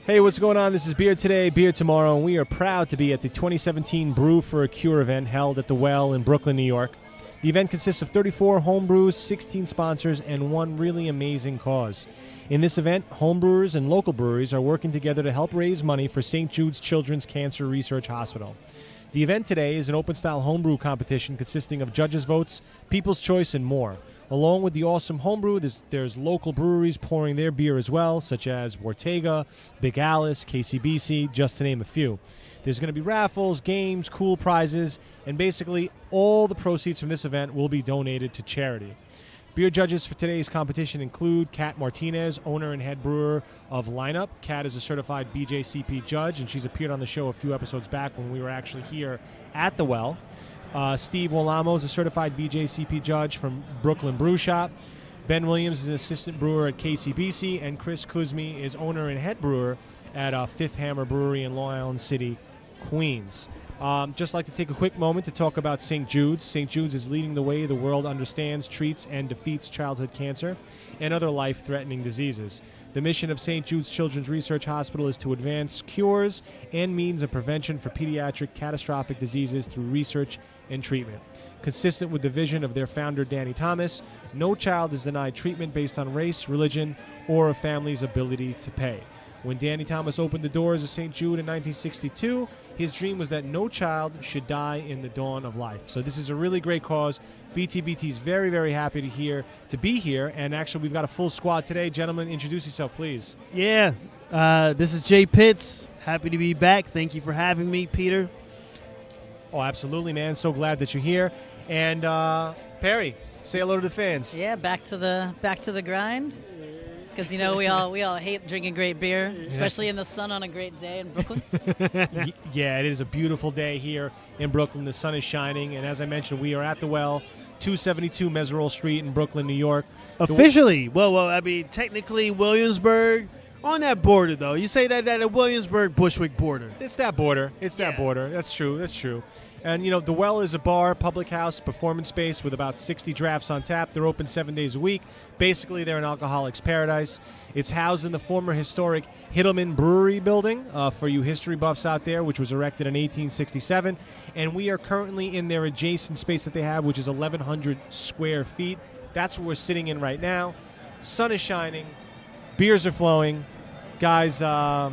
Hey, what's going on? This is Beer Today, Beer Tomorrow, and we are proud to be at the 2017 Brew For a Cure event held at the Well in Brooklyn, New York. The event consists of 34 homebrews, 16 sponsors, and one really amazing cause. In this event, homebrewers and local breweries are working together to help raise money for St. Jude's Children's Cancer Research Hospital. The event today is an open-style homebrew competition consisting of judges' votes, people's choice, and more. Along with the awesome homebrew, there's local breweries pouring their beer as well, such as Ortega, Big Alice, KCBC, just to name a few. There's going to be raffles, games, cool prizes, and basically all the proceeds from this event will be donated to charity. Beer judges for today's competition include Kat Martinez, owner and head brewer of Lineup. Kat is a certified BJCP judge, and she's appeared on the show a few episodes back when we were actually here at the Well. Steve Wolamo is a certified BJCP judge from Brooklyn Brew Shop. Ben Williams is an assistant brewer at KCBC, and Chris Kuzmi is owner and head brewer at Fifth Hammer Brewery in Long Island City, Queens. Just like to take a quick moment to talk about St. Jude's. St. Jude's is leading the way the world understands, treats, and defeats childhood cancer and other life-threatening diseases. The mission of St. Jude's Children's Research Hospital is to advance cures and means of prevention for pediatric catastrophic diseases through research and treatment. Consistent with the vision of their founder, Danny Thomas, no child is denied treatment based on race, religion, or a family's ability to pay. When Danny Thomas opened the doors of St. Jude in 1962, his dream was that no child should die in the dawn of life. So this is a really great cause. BTBT is very, very happy to be here. And actually, we've got a full squad today. Gentlemen, introduce yourself, please. Yeah, this is Jay Pitts. Happy to be back. Thank you for having me, Peter. Oh, absolutely, man. So glad that you're here. And Perry, say hello to the fans. Yeah, back to the grind. Because, you know, we all hate drinking great beer, especially in the sun on a great day in Brooklyn. Yeah, it is a beautiful day here in Brooklyn. The sun is shining. And as I mentioned, we are at the Well, 272 Meserole Street in Brooklyn, New York. Officially. Well, I mean, technically Williamsburg, on that border, though. You say that a Williamsburg-Bushwick border. It's that border. That border. That's true. And, you know, the Well is a bar, public house, performance space with about 60 drafts on tap. They're open 7 days a week. Basically, they're an alcoholic's paradise. It's housed in the former historic Hittleman Brewery building, for you history buffs out there, which was erected in 1867. And we are currently in their adjacent space that they have, which is 1,100 square feet. That's what we're sitting in right now. Sun is shining. Beers are flowing. Guys, yeah,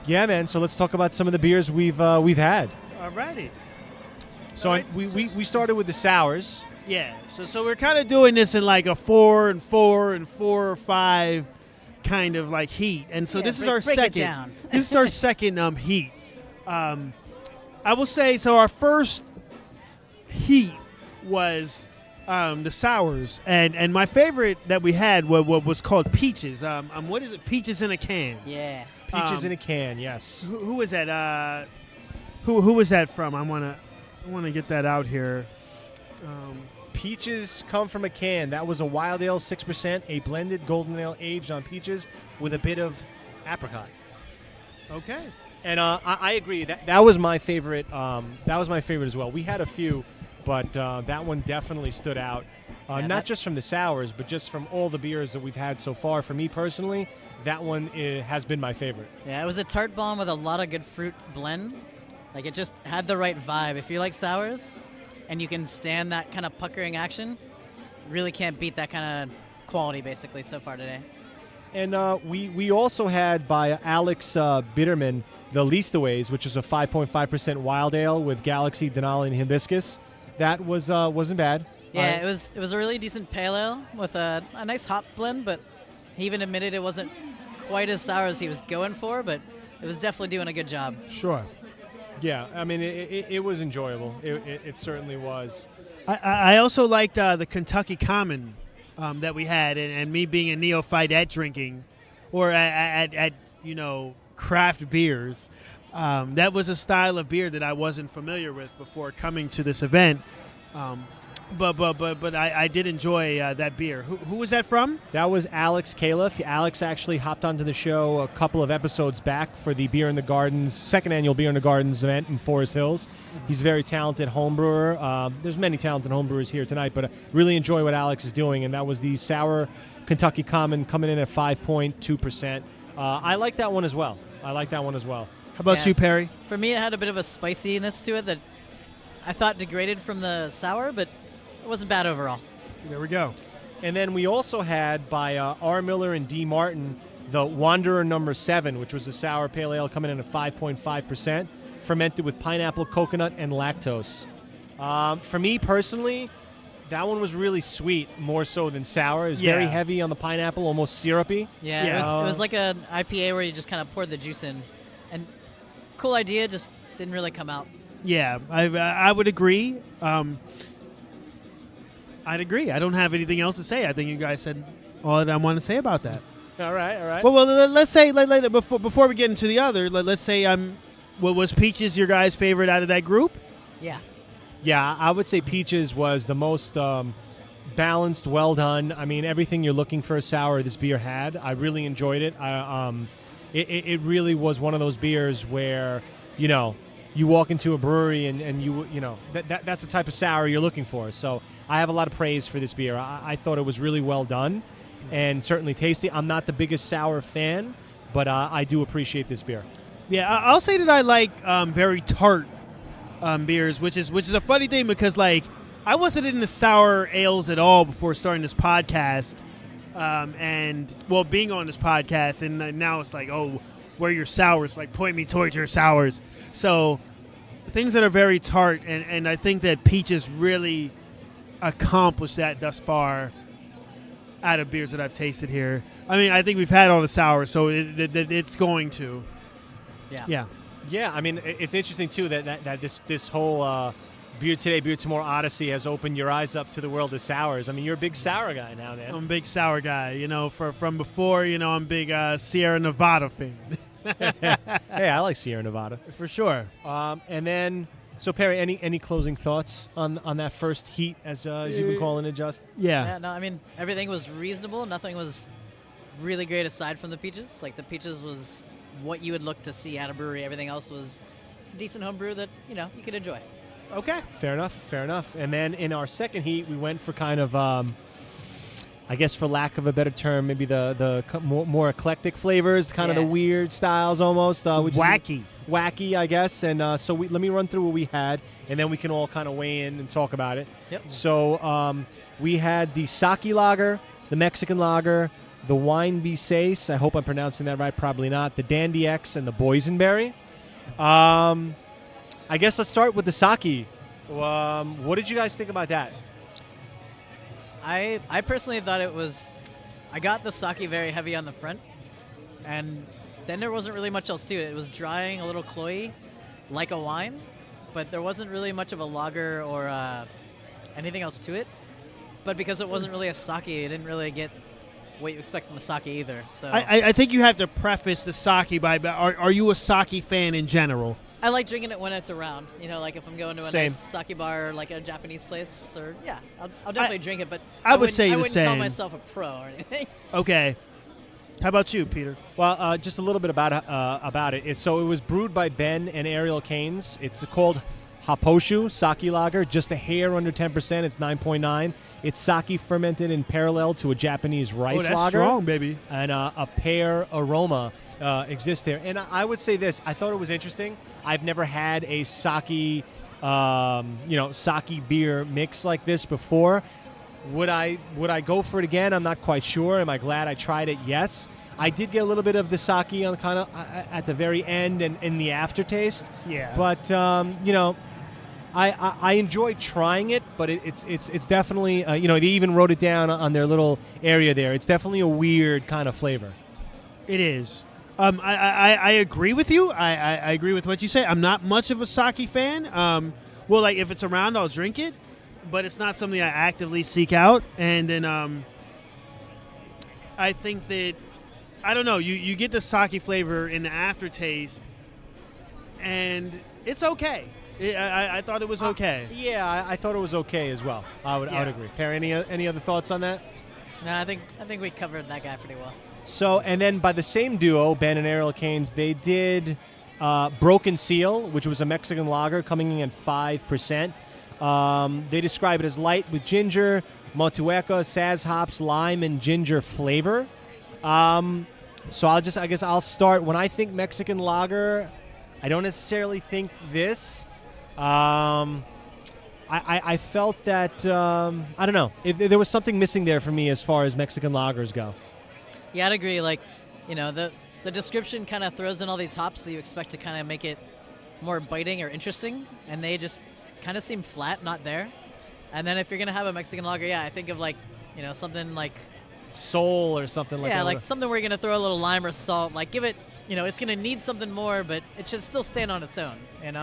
man, so let's talk about some of the beers we've had. All righty. So we started with the sours. Yeah, so we're kind of doing this in like a 4 and 4 and 4 or 5 kind of like heat. And so this is our second. This is our second heat. I will say, so our first heat was the sours, and my favorite that we had was called Peaches. What is it? Peaches in a can. Yeah. Peaches in a can. Yes. Who was that? Who was that from? I want to get that out here. Peaches come from a can. That was a wild ale, 6%, a blended golden ale aged on peaches with a bit of apricot. Okay. And I agree. That was my favorite. That was my favorite as well. We had a few, but that one definitely stood out. Not just from the sours, but just from all the beers that we've had so far. For me personally, that one has been my favorite. Yeah, it was a tart bomb with a lot of good fruit blend. Like, it just had the right vibe. If you like sours and you can stand that kind of puckering action, really can't beat that kind of quality, basically, so far today. And we also had by Alex Bitterman the Leastaways, which is a 5.5% wild ale with Galaxy, Denali, and Hibiscus. That wasn't bad. Yeah, it was a really decent pale ale with a nice hop blend, but he even admitted it wasn't quite as sour as he was going for, but it was definitely doing a good job. Sure. Yeah, I mean, it was enjoyable. It certainly was. I also liked the Kentucky Common that we had, and me being a neophyte at drinking or at craft beers. That was a style of beer that I wasn't familiar with before coming to this event. But I did enjoy that beer. Who was that from? That was Alex Califf. Alex actually hopped onto the show a couple of episodes back for the Beer in the Gardens, second annual Beer in the Gardens event in Forest Hills. He's a very talented home brewer. There's many talented home brewers here tonight, but I really enjoy what Alex is doing, and that was the sour Kentucky Common coming in at 5.2%. I like that one as well. I like that one as well. How about you, Perry? For me, it had a bit of a spiciness to it that I thought degraded from the sour, but it wasn't bad overall. There we go. And then we also had by R. Miller and D. Martin the Wanderer No. 7, which was a sour pale ale coming in at 5.5%, fermented with pineapple, coconut, and lactose. For me personally, that one was really sweet, more so than sour. It was very heavy on the pineapple, almost syrupy. Yeah, it was like an IPA where you just kind of poured the juice in. And cool idea, just didn't really come out. Yeah, I would agree. I'd agree. I don't have anything else to say. I think you guys said all that I want to say about that. All right. Well, let's say before we get into the other, let's say was Peaches your guys' favorite out of that group? Yeah, I would say Peaches was the most balanced, well done. I mean, everything you're looking for a sour, this beer had. I really enjoyed it. It really was one of those beers where, you walk into a brewery and that's the type of sour you're looking for. So I have a lot of praise for this beer. I thought it was really well done and certainly tasty. I'm not the biggest sour fan, but I do appreciate this beer. Yeah, I'll say that I like very tart beers, which is a funny thing because I wasn't into sour ales at all before starting this podcast, being on this podcast, and now it's like, oh, where are your sours? Like, point me towards your sours. So things that are very tart, and I think that Peaches really accomplished that thus far out of beers that I've tasted here. I mean, I think we've had all the sours, so it's going to. Yeah. Yeah, I mean, it's interesting, too, that this whole Beer Today, Beer Tomorrow odyssey has opened your eyes up to the world of sours. I mean, you're a big sour guy now, man. I'm a big sour guy. From before, I'm a big Sierra Nevada fan. Hey, I like Sierra Nevada. For sure. And then, so Perry, any closing thoughts on that first heat, as you've been calling it, Just? Yeah, no, I mean, everything was reasonable. Nothing was really great aside from the Peaches. Like, the Peaches was what you would look to see at a brewery. Everything else was decent homebrew that, you could enjoy. Okay. Fair enough. And then in our second heat, we went for kind of, I guess for lack of a better term, maybe the more eclectic flavors, kind of the weird styles almost. Which wacky, I guess. And so let me run through what we had, and then we can all kind of weigh in and talk about it. Yep. So we had the Sake Lager, the Mexican Lager, the Wine Bisace, I hope I'm pronouncing that right, probably not, the Dandy X, and the Boysenberry. I guess let's start with the sake. What did you guys think about that? I personally thought I got the sake very heavy on the front, and then there wasn't really much else to it. It was drying, a little cloyy, like a wine, but there wasn't really much of a lager or anything else to it. But because it wasn't really a sake, it didn't really get what you expect from a sake either. So I think you have to preface the sake by are you a sake fan in general? I like drinking it when it's around. Like if I'm going to a nice sake bar, like a Japanese place, or I'll definitely drink it. But I would say the wouldn't same. call myself a pro or anything. Okay. How about you, Peter? Well, just a little bit about it. So it was brewed by Ben and Ariel Keynes. It's called Haposhu Sake Lager, just a hair under 10%. It's 9.9. It's sake fermented in parallel to a Japanese rice that's lager. Strong, baby. And a pear aroma exists there. And I would say this. I thought it was interesting. I've never had a sake, sake beer mix like this before. Would I go for it again? I'm not quite sure. Am I glad I tried it? Yes. I did get a little bit of the sake on kind of at the very end and in the aftertaste. Yeah. But I enjoyed trying it, but it's definitely they even wrote it down on their little area there. It's definitely a weird kind of flavor. It is. I agree with you. I agree with what you say. I'm not much of a sake fan. If it's around, I'll drink it, but it's not something I actively seek out. And then I think that, I don't know, you get the sake flavor in the aftertaste, and it's okay. I thought it was okay. I thought it was okay as well. I would agree. Perry, any other thoughts on that? No, I think we covered that guy pretty well. So, and then by the same duo, Ben and Ariel Keynes, they did Broken Seal, which was a Mexican lager coming in at 5%. They describe it as light with ginger, motueka, saz hops, lime, and ginger flavor. So I guess I'll start. When I think Mexican lager, I don't necessarily think this. I felt that, I don't know, there was something missing there for me as far as Mexican lagers go. Yeah, I'd agree. Like, the description kind of throws in all these hops that you expect to kind of make it more biting or interesting, and they just kind of seem flat, not there. And then if you're going to have a Mexican lager, I think of like, something like Soul or something like that. Yeah, like something where you're going to throw a little lime or salt, like give it, it's going to need something more, but it should still stand on its own, and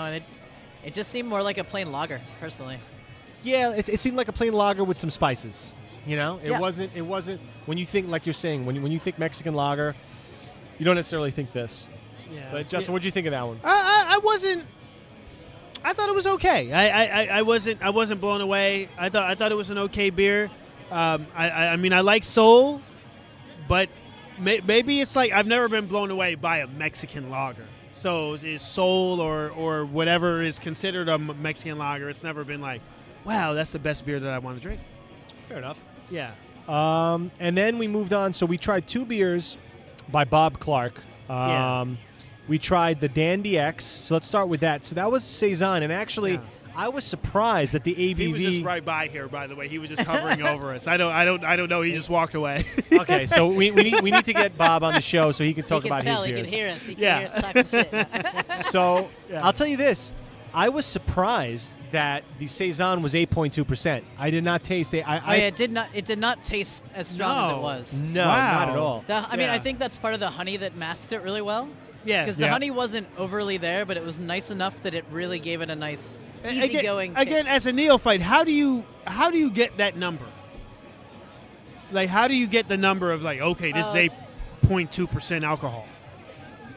it just seemed more like a plain lager, personally. Yeah, it seemed like a plain lager with some spices. It wasn't when you think, like you're saying, when you think Mexican lager, you don't necessarily think this. Yeah. But Justin, what did you think of that one? I thought it was okay. I wasn't blown away. I thought it was an okay beer. I mean, I like Soul, but maybe it's like I've never been blown away by a Mexican lager. So is Soul or whatever is considered a Mexican lager, it's never been like, wow, that's the best beer that I want to drink. Fair enough. Yeah. And then we moved on. So we tried 2 beers by Bob Clark. We tried the Dandy X. So let's start with that. So that was Saison, and actually, I was surprised that the ABV. He was just right by here, by the way. He was just hovering over us. I don't know. He just walked away. Okay, so we need to get Bob on the show so he can talk about his beers. He can hear us. He can hear us talking shit. So I'll tell you this. I was surprised that the Saison was 8.2%. I did not taste it. It did not taste as strong as it was. No, not at all. I mean, I think that's part of the honey that masked it really well. Yeah. Because the honey wasn't overly there, but it was nice enough that it really gave it a nice, easygoing kick. Again, as a neophyte, how do you get that number? Like, how do you get the number of like, okay, this is 8.2% alcohol?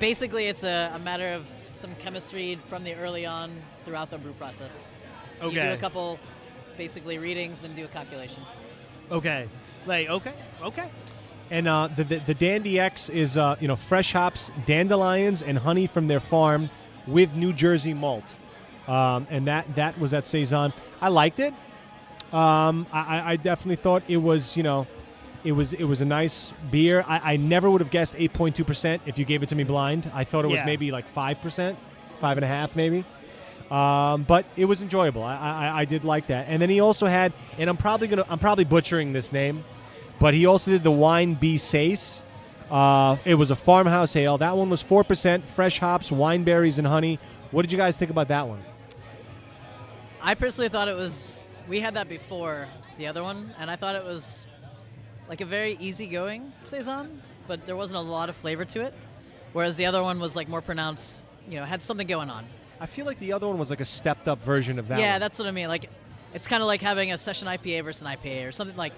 Basically, it's a matter of some chemistry from the early on throughout the brew process. Okay. You do a couple, basically, readings and do a calculation. Okay. Okay. And the Dandy X is fresh hops, dandelions, and honey from their farm with New Jersey malt, and that was at Saison. I liked it. I definitely thought it was it was a nice beer. I never would have guessed 8.2% if you gave it to me blind. I thought it was maybe like 5%, 5.5 maybe. But it was enjoyable. I did like that. And then he also had, and I'm probably butchering this name, but he also did the Wine B Sace. It was a farmhouse ale. That one was 4%, fresh hops, wine berries, and honey. What did you guys think about that one? I personally thought it was, we had that before the other one, and I thought it was like a very easygoing Saison, but there wasn't a lot of flavor to it, whereas the other one was like more pronounced, had something going on. I feel like the other one was like a stepped-up version of that one. Yeah, that's what I mean. Like, it's kind of like having a session IPA versus an IPA or something like,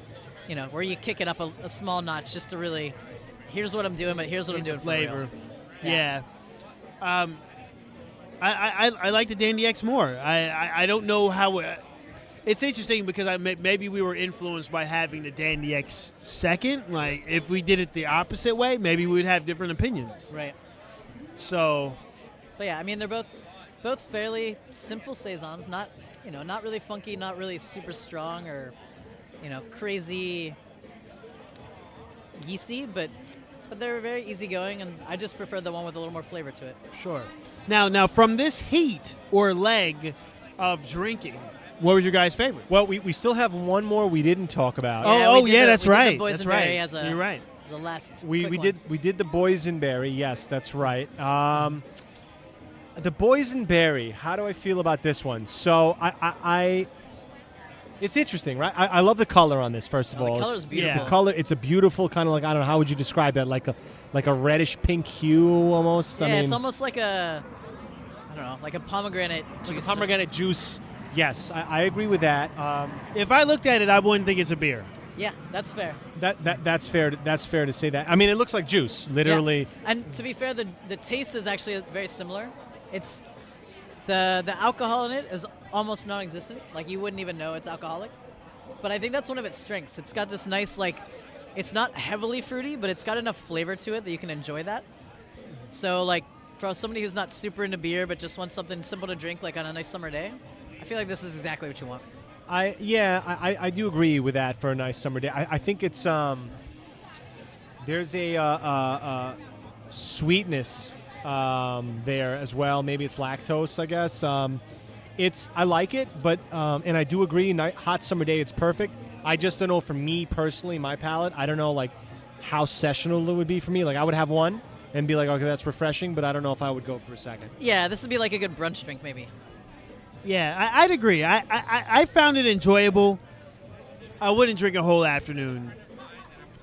where you kick it up a small notch just to really, here's what I'm doing, but here's what I'm doing flavor. For real. Yeah. I like the Dandy X more. I don't know how. It's interesting because maybe we were influenced by having the Dandy X second. Like, if we did it the opposite way, maybe we would have different opinions. Right. So. But yeah, I mean, they're both fairly simple Saisons. Not really funky, not really super strong or, crazy yeasty, but they're very easygoing, and I just prefer the one with a little more flavor to it. Sure. Now from this heat or leg of drinking, what was your guys' favorite? Well, we still have one more we didn't talk about. That's right. That's right. You're right. As a last we did the Boysenberry. Yes, that's right. The Boysenberry. How do I feel about this one? So I it's interesting, right? I love the color on this. First of all, the color's beautiful. The color, it's a beautiful kind of like, I don't know, how would you describe that? Like a reddish pink hue almost. Yeah, I mean, it's almost like a pomegranate juice. Like a pomegranate juice. Yes, I agree with that. If I looked at it, I wouldn't think it's a beer. Yeah, that's fair. That's fair. That's fair to say that. I mean, it looks like juice, literally. Yeah. And to be fair, the taste is actually very similar. It's the alcohol in it is almost non-existent. Like, you wouldn't even know it's alcoholic. But I think that's one of its strengths. It's got this nice, like, it's not heavily fruity, but it's got enough flavor to it that you can enjoy that. So, like, for somebody who's not super into beer but just wants something simple to drink, like on a nice summer day, I feel like this is exactly what you want. I do agree with that for a nice summer day. I think it's There's a sweetness there as well. Maybe it's lactose, I guess. I like it, but and I do agree. Hot summer day, it's perfect. I just don't know, for me personally, my palate, I don't know like how sessional it would be for me. Like I would have one and be like, okay, that's refreshing, but I don't know if I would go for a second. Yeah, this would be like a good brunch drink, maybe. Yeah, I'd agree. I found it enjoyable. I wouldn't drink a whole afternoon.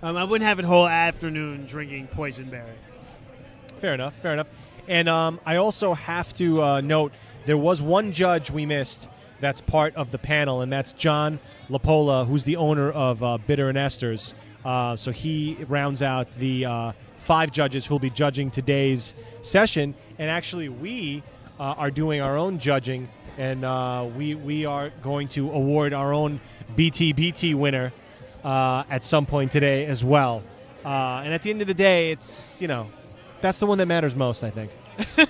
I wouldn't have a whole afternoon drinking Boysenberry. Fair enough. And I also have to note, there was one judge we missed that's part of the panel, and that's John Lapola, who's the owner of Bitter and Esther's. So he rounds out the 5 judges who will be judging today's session. And actually, we are doing our own judging, and we are going to award our own BTBT winner at some point today as well. And at the end of the day, it's, that's the one that matters most, I think.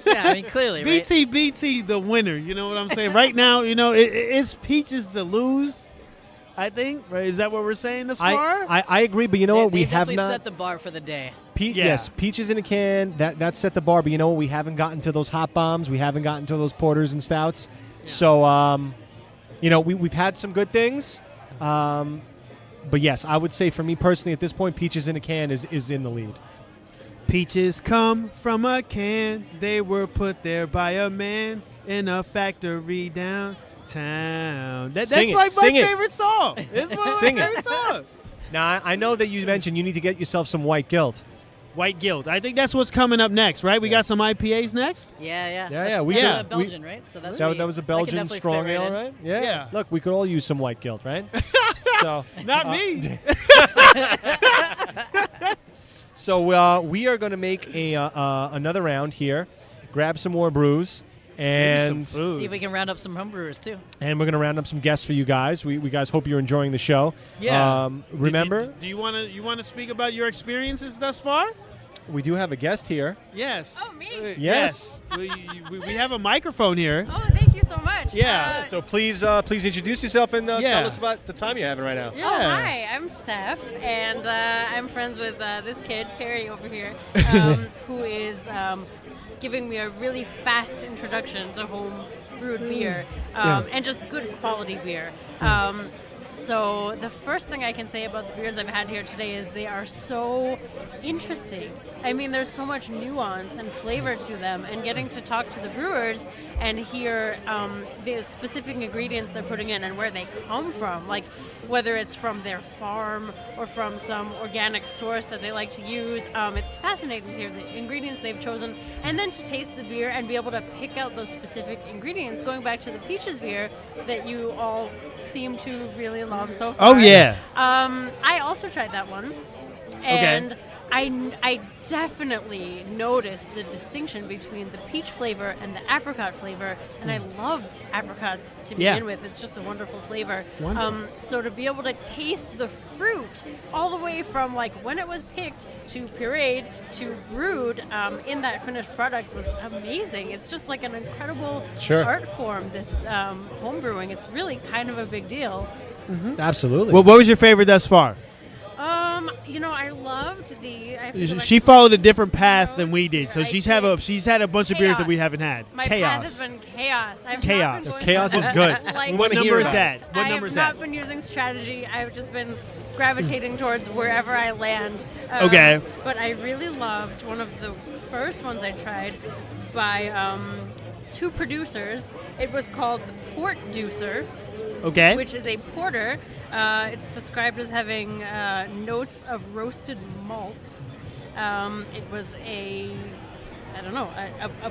Yeah, I mean, clearly, right? BTBT, the winner. You know what I'm saying? Right now, it's Peaches to lose, I think. Right? Is that what we're saying this far? I agree, but you know what? We have definitely not set the bar for the day. Yes, peaches in a can. That set the bar. But you know what? We haven't gotten to those hot bombs. We haven't gotten to those porters and stouts. Yeah. So, we've had some good things. But yes, I would say for me personally, at this point, peaches in a can is in the lead. Peaches come from a can. They were put there by a man in a factory downtown. That's like my favorite song. It's my favorite song. Now, I know that you mentioned you need to get yourself some white guilt. White guilt. I think that's what's coming up next, right? We got some IPAs next? Yeah. That's Belgian, right? So that was a Belgian strong ale, right? Yeah. Look, we could all use some white guilt, right? So not me. So we are going to make another round here, grab some more brews, and see if we can round up some homebrewers too. And we're going to round up some guests for you guys. We guys hope you're enjoying the show. Yeah. Remember, do you want to speak about your experiences thus far? We do have a guest here. Yes. Oh, me? Yes. we have a microphone here. Oh, thank you so much. Yeah. So please introduce yourself and tell us about the time you're having right now. Yeah. Oh, hi. I'm Steph, and I'm friends with this kid, Perry, over here, who is giving me a really fast introduction to home brewed beer and just good quality beer. So the first thing I can say about the beers I've had here today is they are so interesting. I mean, there's so much nuance and flavor to them, and getting to talk to the brewers and hear the specific ingredients they're putting in and where they come from, like whether it's from their farm or from some organic source that they like to use. It's fascinating to hear the ingredients they've chosen, and then to taste the beer and be able to pick out those specific ingredients, going back to the peaches beer that you all seem to really love so far. Oh, yeah. I also tried that one, and I definitely noticed the distinction between the peach flavor and the apricot flavor, and I love apricots to begin with. It's just a wonderful flavor. So to be able to taste the fruit all the way from like when it was picked to pureed to brewed in that finished product was amazing. It's just like an incredible art form, this home brewing. It's really kind of a big deal. Mm-hmm. Absolutely. Well, what was your favorite thus far? I loved she followed a different path than we did, so she's had a bunch of beers that we haven't had. My path has been chaos. Chaos is good. What number is that? What I number is have that? not been using strategy. I've just been gravitating towards wherever I land. Okay. But I really loved one of the first ones I tried by two producers. It was called the Port Deucer. Okay. Which is a porter. It's described as having notes of roasted malts. It was a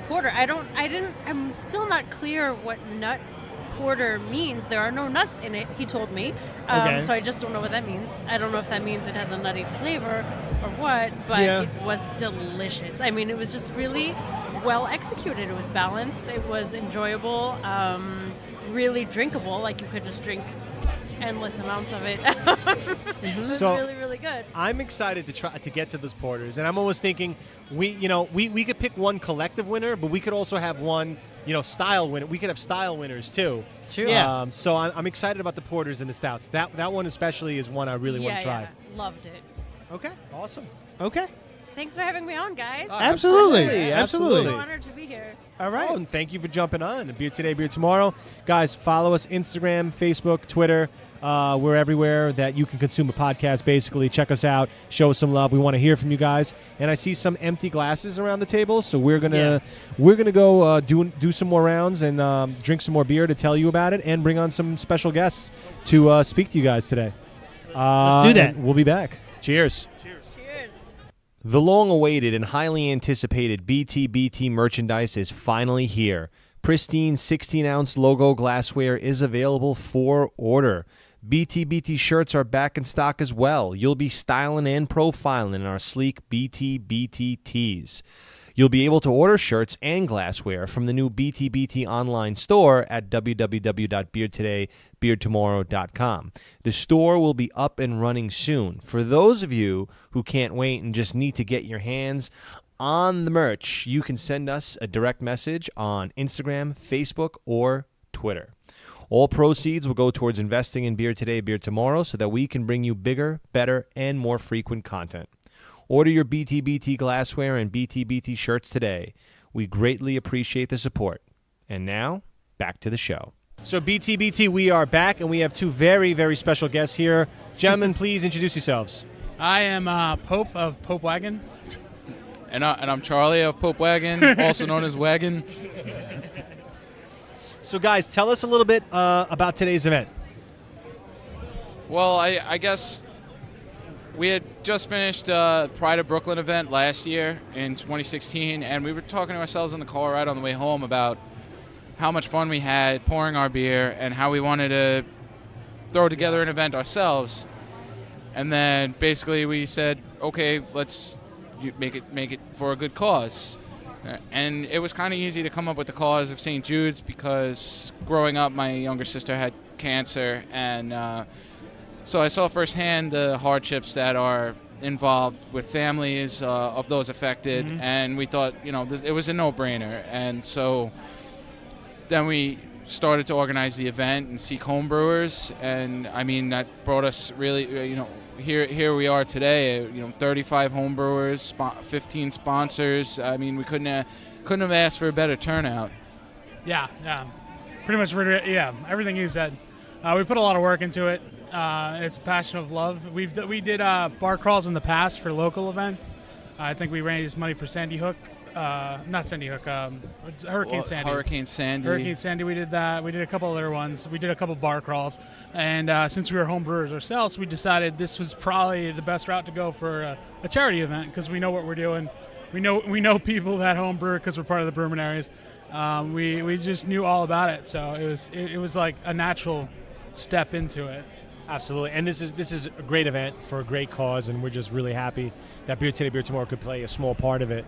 porter. I'm still not clear what nut porter means. There are no nuts in it, he told me. So I just don't know what that means. I don't know if that means it has a nutty flavor or what, but it was delicious. I mean, it was just really well executed. It was balanced. It was enjoyable. Really drinkable, like you could just drink endless amounts of it. It was really, really good. I'm excited to try to get to those porters, and I'm almost thinking we could pick one collective winner, but we could also have one style winner. We could have style winners too. It's true. Yeah. So I'm excited about the porters and the stouts. That one especially is one I really want to try. Yeah, loved it. Okay, awesome. Okay. Thanks for having me on, guys. Absolutely. I'm Absolutely. so honored to be here. All right. Oh, and thank you for jumping on. Beer Today, Beer Tomorrow. Guys, follow us Instagram, Facebook, Twitter. We're everywhere that you can consume a podcast, basically. Check us out. Show us some love. We want to hear from you guys. And I see some empty glasses around the table, so we're gonna go do some more rounds and drink some more beer to tell you about it and bring on some special guests to speak to you guys today. Let's do that. We'll be back. Cheers. Cheers. The long-awaited and highly anticipated BTBT merchandise is finally here. Pristine 16-ounce logo glassware is available for order. BTBT shirts are back in stock as well. You'll be styling and profiling in our sleek BTBT tees. You'll be able to order shirts and glassware from the new BTBT online store at www.beertodaybeertomorrow.com. The store will be up and running soon. For those of you who can't wait and just need to get your hands on the merch, you can send us a direct message on Instagram, Facebook, or Twitter. All proceeds will go towards investing in Beer Today, Beer Tomorrow so that we can bring you bigger, better, and more frequent content. Order your BTBT glassware and BTBT shirts today. We greatly appreciate the support. And now, back to the show. So BTBT, we are back, and we have two very, very special guests here. Gentlemen, please introduce yourselves. I am Pope of Pope Wagon. And I'm Charlie of Pope Wagon, also known as Wagon. So guys, tell us a little bit about today's event. Well, I guess we had just finished Pride of Brooklyn event last year in 2016, and we were talking to ourselves in the car right on the way home about how much fun we had pouring our beer and how we wanted to throw together an event ourselves. And then basically we said, okay, let's make it for a good cause. And it was kind of easy to come up with the cause of St. Jude's because growing up, my younger sister had cancer, and so I saw firsthand the hardships that are involved with families of those affected, and we thought, it was a no-brainer. And so then we started to organize the event and seek home brewers, and I mean that brought us really, here we are today. 35 home brewers, 15 sponsors. I mean, we couldn't have asked for a better turnout. Yeah, pretty much. Yeah, everything you said. We put a lot of work into it. It's a passion of love. We did bar crawls in the past for local events. I think we raised money for Sandy Hook. Not Sandy Hook. Hurricane Sandy. Hurricane Sandy. Hurricane Sandy. We did that. We did a couple other ones. We did a couple bar crawls. And since we were home brewers ourselves, we decided this was probably the best route to go for a charity event because we know what we're doing. We know people that home brew because we're part of the brewing areas. We just knew all about it, so it was like a natural step into it. Absolutely, and this is a great event for a great cause, and we're just really happy that Beer Today, Beer Tomorrow could play a small part of it.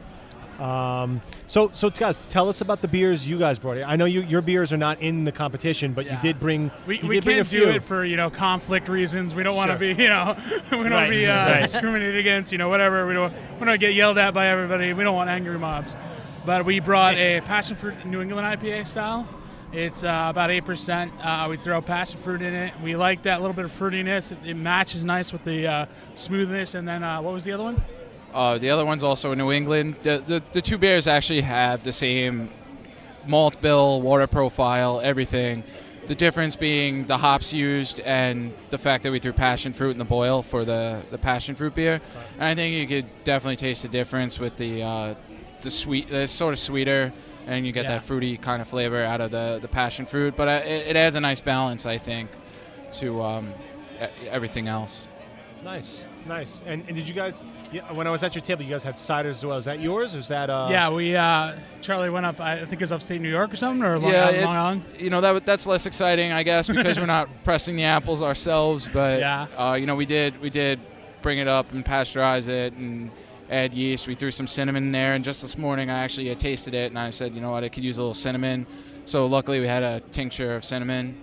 So guys, tell us about the beers you guys brought here. I know your beers are not in the competition, but you did bring. We can't do it for conflict reasons. We don't want to be we don't want to be discriminated against. Whatever. We don't want to get yelled at by everybody. We don't want angry mobs. But we brought a passion fruit New England IPA style. It's about 8%. We throw passion fruit in it. We like that little bit of fruitiness. It matches nice with the smoothness. And then what was the other one? The other one's also in New England. The two beers actually have the same malt bill, water profile, everything. The difference being the hops used and the fact that we threw passion fruit in the boil for the passion fruit beer. And I think you could definitely taste the difference with the sweet, it's sort of sweeter, and you get that fruity kind of flavor out of the passion fruit. But it adds a nice balance, I think, to everything else. Nice. And did you guys? Yeah, when I was at your table, you guys had ciders as well. Is that yours, or is that? Yeah, we Charlie went up. I think it was upstate New York or something, or Long Island. That's less exciting, I guess, because we're not pressing the apples ourselves. But we did bring it up and pasteurize it and add yeast. We threw some cinnamon in there, and just this morning I actually tasted it, and I said, you know what, I could use a little cinnamon. So luckily we had a tincture of cinnamon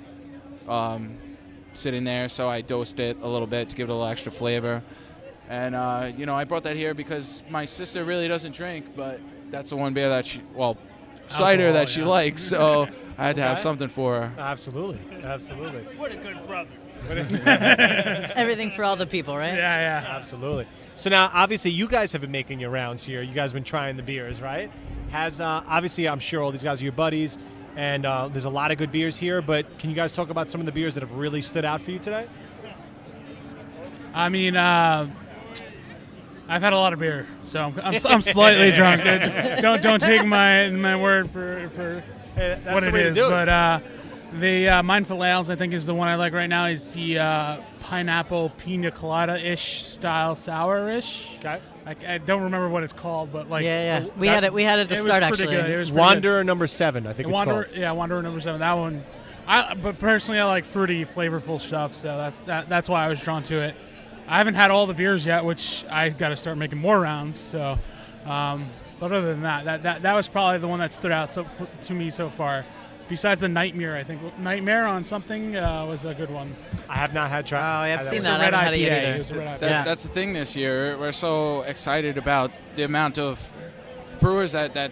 sitting there, so I dosed it a little bit to give it a little extra flavor. And, I brought that here because my sister really doesn't drink, but that's the one beer that cider that she likes, so I had to have something for her. Absolutely. What a good brother. Everything for all the people, right? Yeah. Absolutely. So now, obviously, you guys have been making your rounds here. You guys have been trying the beers, right? Has obviously, I'm sure all these guys are your buddies, and there's a lot of good beers here. But can you guys talk about some of the beers that have really stood out for you today? I mean, I've had a lot of beer, so I'm slightly drunk. Don't take my word for what it is. But the Mindful Ales, I think, is the one I like right now. Is the pineapple pina colada-ish style sour-ish. Okay. I don't remember what it's called, but like we had it at the start actually. Good. It was Wanderer number 7, I think it's called. Yeah, Wanderer number 7. That one. But personally, I like fruity, flavorful stuff, so that's why I was drawn to it. I haven't had all the beers yet, which I got to start making more rounds. So, but other than that was probably the one that stood out to me so far. Besides the Nightmare, I think Nightmare on something was a good one. I have not had try. Oh, I've seen that. I haven't had it yet It either. was a red IPA. That's the thing this year. We're so excited about the amount of brewers that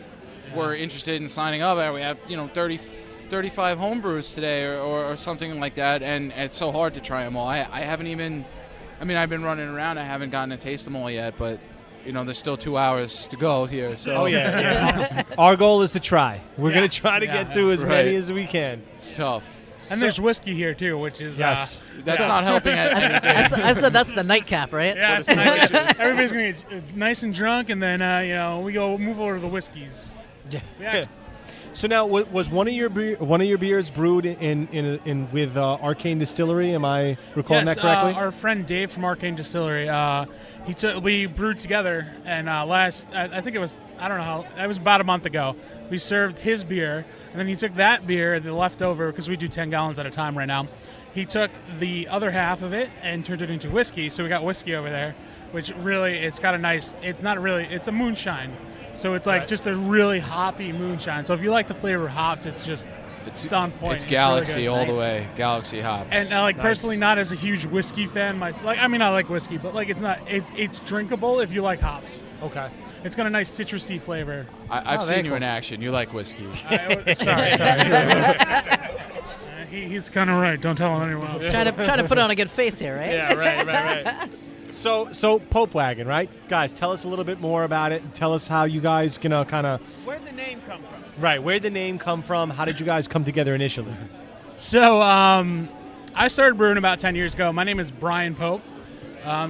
were interested in signing up. We have 35 home brews today or something like that, and it's so hard to try them all. I haven't even. I mean, I've been running around. I haven't gotten to taste them all yet, but there's still 2 hours to go here. So. Oh yeah. Our goal is to try. We're gonna try to get through as many as we can. It's tough. And there's whiskey here too, which is yes. That's not helping anything. I said that's the nightcap, right? Yeah, it's nice. Everybody's gonna get nice and drunk, and then we go move over to the whiskeys. Yeah. So now, was one of your beers brewed in with Arcane Distillery? Am I recalling that correctly? Our friend Dave from Arcane Distillery. We brewed together, and I think it was it was about a month ago. We served his beer, and then he took that beer, the leftover, because we do 10 gallons at a time right now. He took the other half of it and turned it into whiskey. So we got whiskey over there, which really it's got a nice. It's not really. It's a moonshine. So it's like just a really hoppy moonshine. So if you like the flavor of hops, it's on point. It's Galaxy really all the way. Galaxy hops. And personally, not as a huge whiskey fan. I like whiskey, but it's not. It's drinkable if you like hops. Okay. It's got a nice citrusy flavor. I've seen you in action. You like whiskey. Sorry. He's kind of right. Don't tell him anyone else. Trying to put on a good face here, right? Yeah, right. So Pope Wagon, right? Guys, tell us a little bit more about it. Tell us how you guys kind of... Where'd the name come from? Right, where'd the name come from? How did you guys come together initially? So I started brewing about 10 years ago. My name is Brian Pope.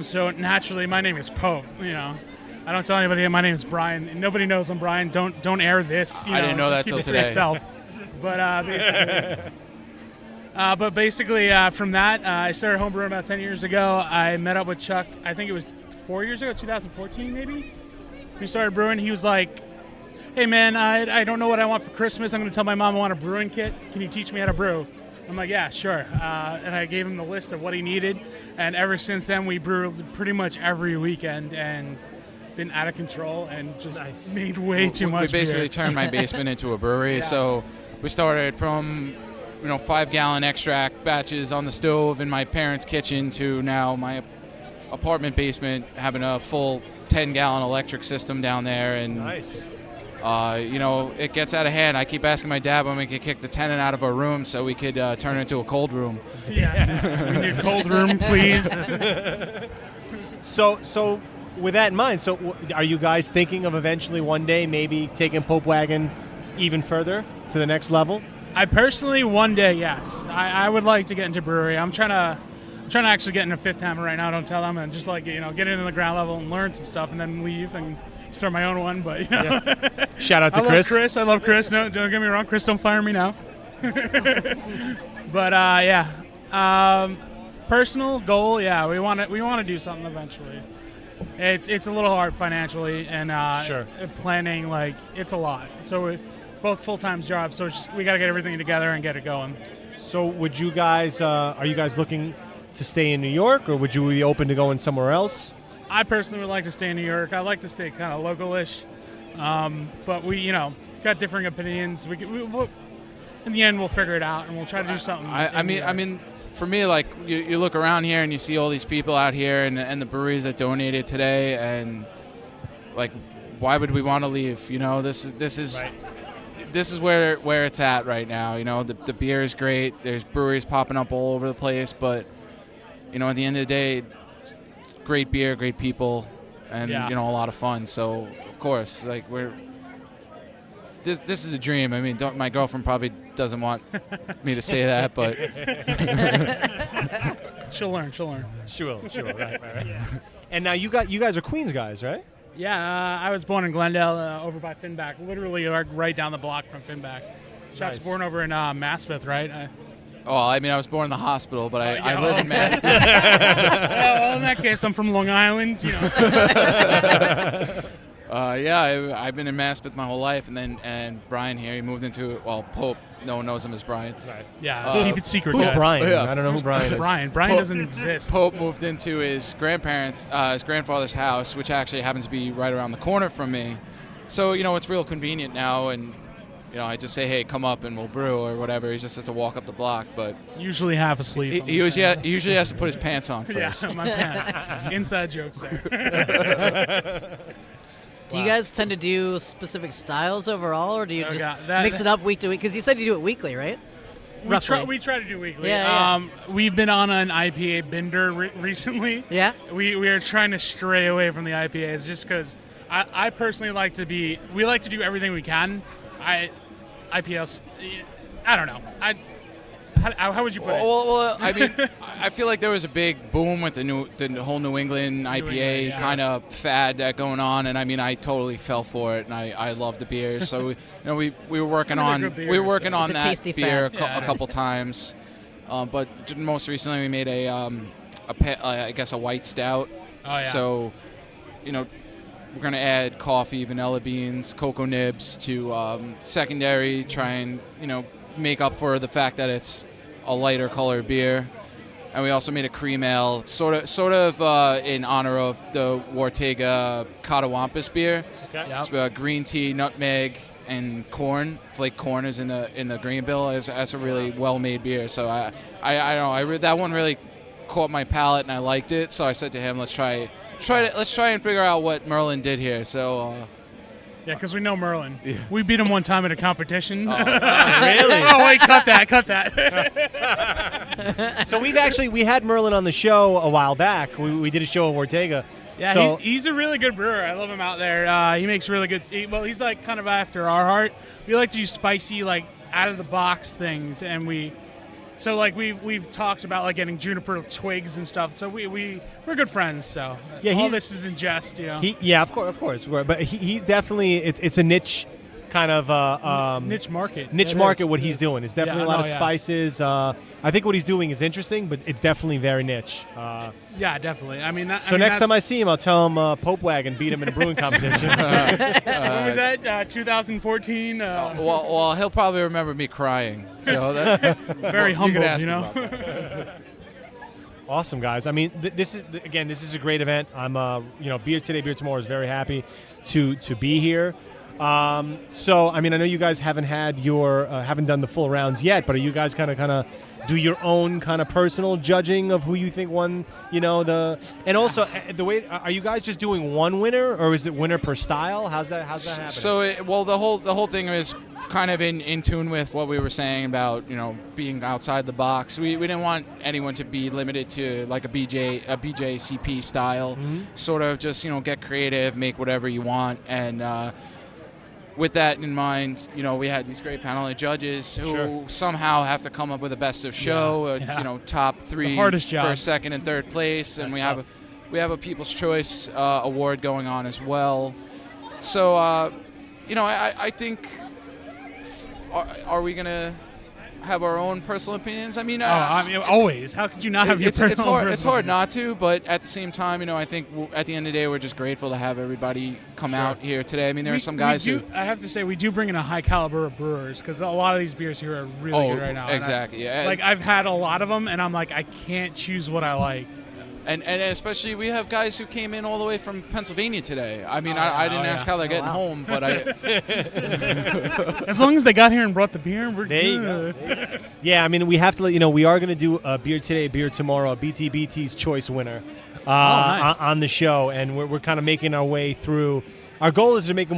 So naturally, my name is Pope. I don't tell anybody my name is Brian. Nobody knows I'm Brian. Don't air this. I didn't know that till today. Yourself. But basically, from that, I started homebrewing about 10 years ago. I met up with Chuck, I think it was 4 years ago, 2014 maybe. We started brewing. He was like, hey, man, I don't know what I want for Christmas. I'm going to tell my mom I want a brewing kit. Can you teach me how to brew? I'm like, yeah, sure. And I gave him the list of what he needed. And ever since then, we brewed pretty much every weekend and been out of control and just made way too much We basically beer. turned my basement into a brewery. So we started from 5-gallon extract batches on the stove in my parents' kitchen to now my apartment basement having a full 10-gallon electric system down there. And nice. It gets out of hand. I keep asking my dad when we could kick the tenant out of our room so we could turn it into a cold room. Yeah, we need a cold room, please. So with that in mind, are you guys thinking of eventually one day maybe taking Pope Wagon even further to the next level? I personally, one day, yes. I would like to get into brewery. I'm trying to actually get into Fifth Hammer right now. Don't tell them, and just get into the ground level and learn some stuff, and then leave and start my own one. But Shout out to Chris. I love Chris. No, don't get me wrong, Chris. Don't fire me now. But personal goal, we want to do something eventually. It's a little hard financially and planning. It's a lot. So both full-time jobs, so we got to get everything together and get it going. So would you guys, are you guys looking to stay in New York, or would you be open to going somewhere else? I personally would like to stay in New York. I like to stay kind of local-ish, but we, got differing opinions. We'll, in the end, we'll figure it out, and we'll try to do something. I mean, for me, you look around here and you see all these people out here and the breweries that donated today, and why would we want to leave? This is. Right. This is where it's at right now. The beer is great. There's breweries popping up all over the place, but at the end of the day, it's great beer, great people, and a lot of fun. So of course, like this is a dream. I mean, my girlfriend probably doesn't want me to say that, but she'll learn. She will. Right. Yeah. And now you guys are Queens guys, right? Yeah, I was born in Glendale, over by Finback, literally right down the block from Finback. Chuck's born over in Maspeth, right? I was born in the hospital, but I live in Maspeth. Well, in that case, I'm from Long Island, I've been in Maspeth my whole life, and Brian here, he moved into Pope. No one knows him as Brian. Right. Yeah, keep it secret. Who's guys. Brian? Yeah. I don't know who Brian is. Brian doesn't exist. Pope moved into his grandfather's house, which actually happens to be right around the corner from me. So, it's real convenient now, and I just say, hey, come up and we'll brew or whatever. He just has to walk up the block, but usually half asleep. He usually has to put his pants on first. Yeah, my pants. Inside jokes there. Do you guys tend to do specific styles overall, or do you that mix it up week to week? Because you said you do it weekly, right? We try to do weekly. Yeah. We've been on an IPA bender recently. Yeah. We are trying to stray away from the IPAs just because I personally we like to do everything we can. IPLs, I don't know. How would you put it? Well, I mean, I feel like there was a big boom with the whole New England IPA kind of fad that going on, and I mean, I totally fell for it, and I love the beers. So we were working on that beer a couple times, but most recently we made I guess a white stout. Oh yeah. So, we're going to add coffee, vanilla beans, cocoa nibs to secondary, try and, make up for the fact that it's a lighter colored beer. And we also made a cream ale, sort of in honor of the Ortega Catawampus beer. Okay. Yep. It's green tea, nutmeg, and corn. Flake corn is in the green bill. That's a really well-made beer. So I don't know. That one really caught my palate, and I liked it. So I said to him, let's try and figure out what Merlin did here. So. Yeah, because we know Merlin. Yeah. We beat him one time at a competition. Oh, really? Oh, wait, cut that. So we had Merlin on the show a while back. We did a show at Ortega. Yeah, so, he's a really good brewer. I love him out there. He makes really good he's like kind of after our heart. We like to do spicy, like out of the box things, and we've talked about like getting juniper twigs and stuff. So we're good friends. So yeah, all this is in jest, of course. But he definitely it's a niche kind of niche market. What he's doing. It's definitely a lot of spices. I think what he's doing is interesting, but it's definitely very niche. Yeah, definitely. Next time I see him, I'll tell him Pope Wagon beat him in a brewing competition. When was that? 2014. Well, he'll probably remember me crying. So very humbled, Awesome, guys. I mean, this is a great event. I'm Beer Today, Beer Tomorrow is very happy to be here. So I mean, I know you guys haven't had haven't done the full rounds yet, but are you guys kind of do your own kind of personal judging of who you think won? And also the way, are you guys just doing one winner, or is it winner per style? How's that happening? So the whole thing is kind of in tune with what we were saying about being outside the box. We didn't want anyone to be limited to like a BJCP style. Mm-hmm. Sort of just get creative, make whatever you want, and with that in mind, we had these great panel of judges who somehow have to come up with a best of show, top three for second and third place, and we have a People's Choice award going on as well. So, I think, are we gonna have our own personal opinions? I mean, always. How could you not have your personal opinions? It's hard not to, but at the same time, I think at the end of the day, we're just grateful to have everybody come out here today. I mean, there are some guys who... I have to say, we do bring in a high caliber of brewers, because a lot of these beers here are really good right now. Exactly, I've had a lot of them, and I'm like, I can't choose what I like. And especially, we have guys who came in all the way from Pennsylvania today. I mean, I didn't ask how they're getting home, but as long as they got here and brought the beer, we're there good. You go. Yeah, I mean, we have to let you know, we are going to do a Beer Today, Beer Tomorrow, a BTBT's Choice winner nice. on the show, and we're kind of making our way through. Our goal is to make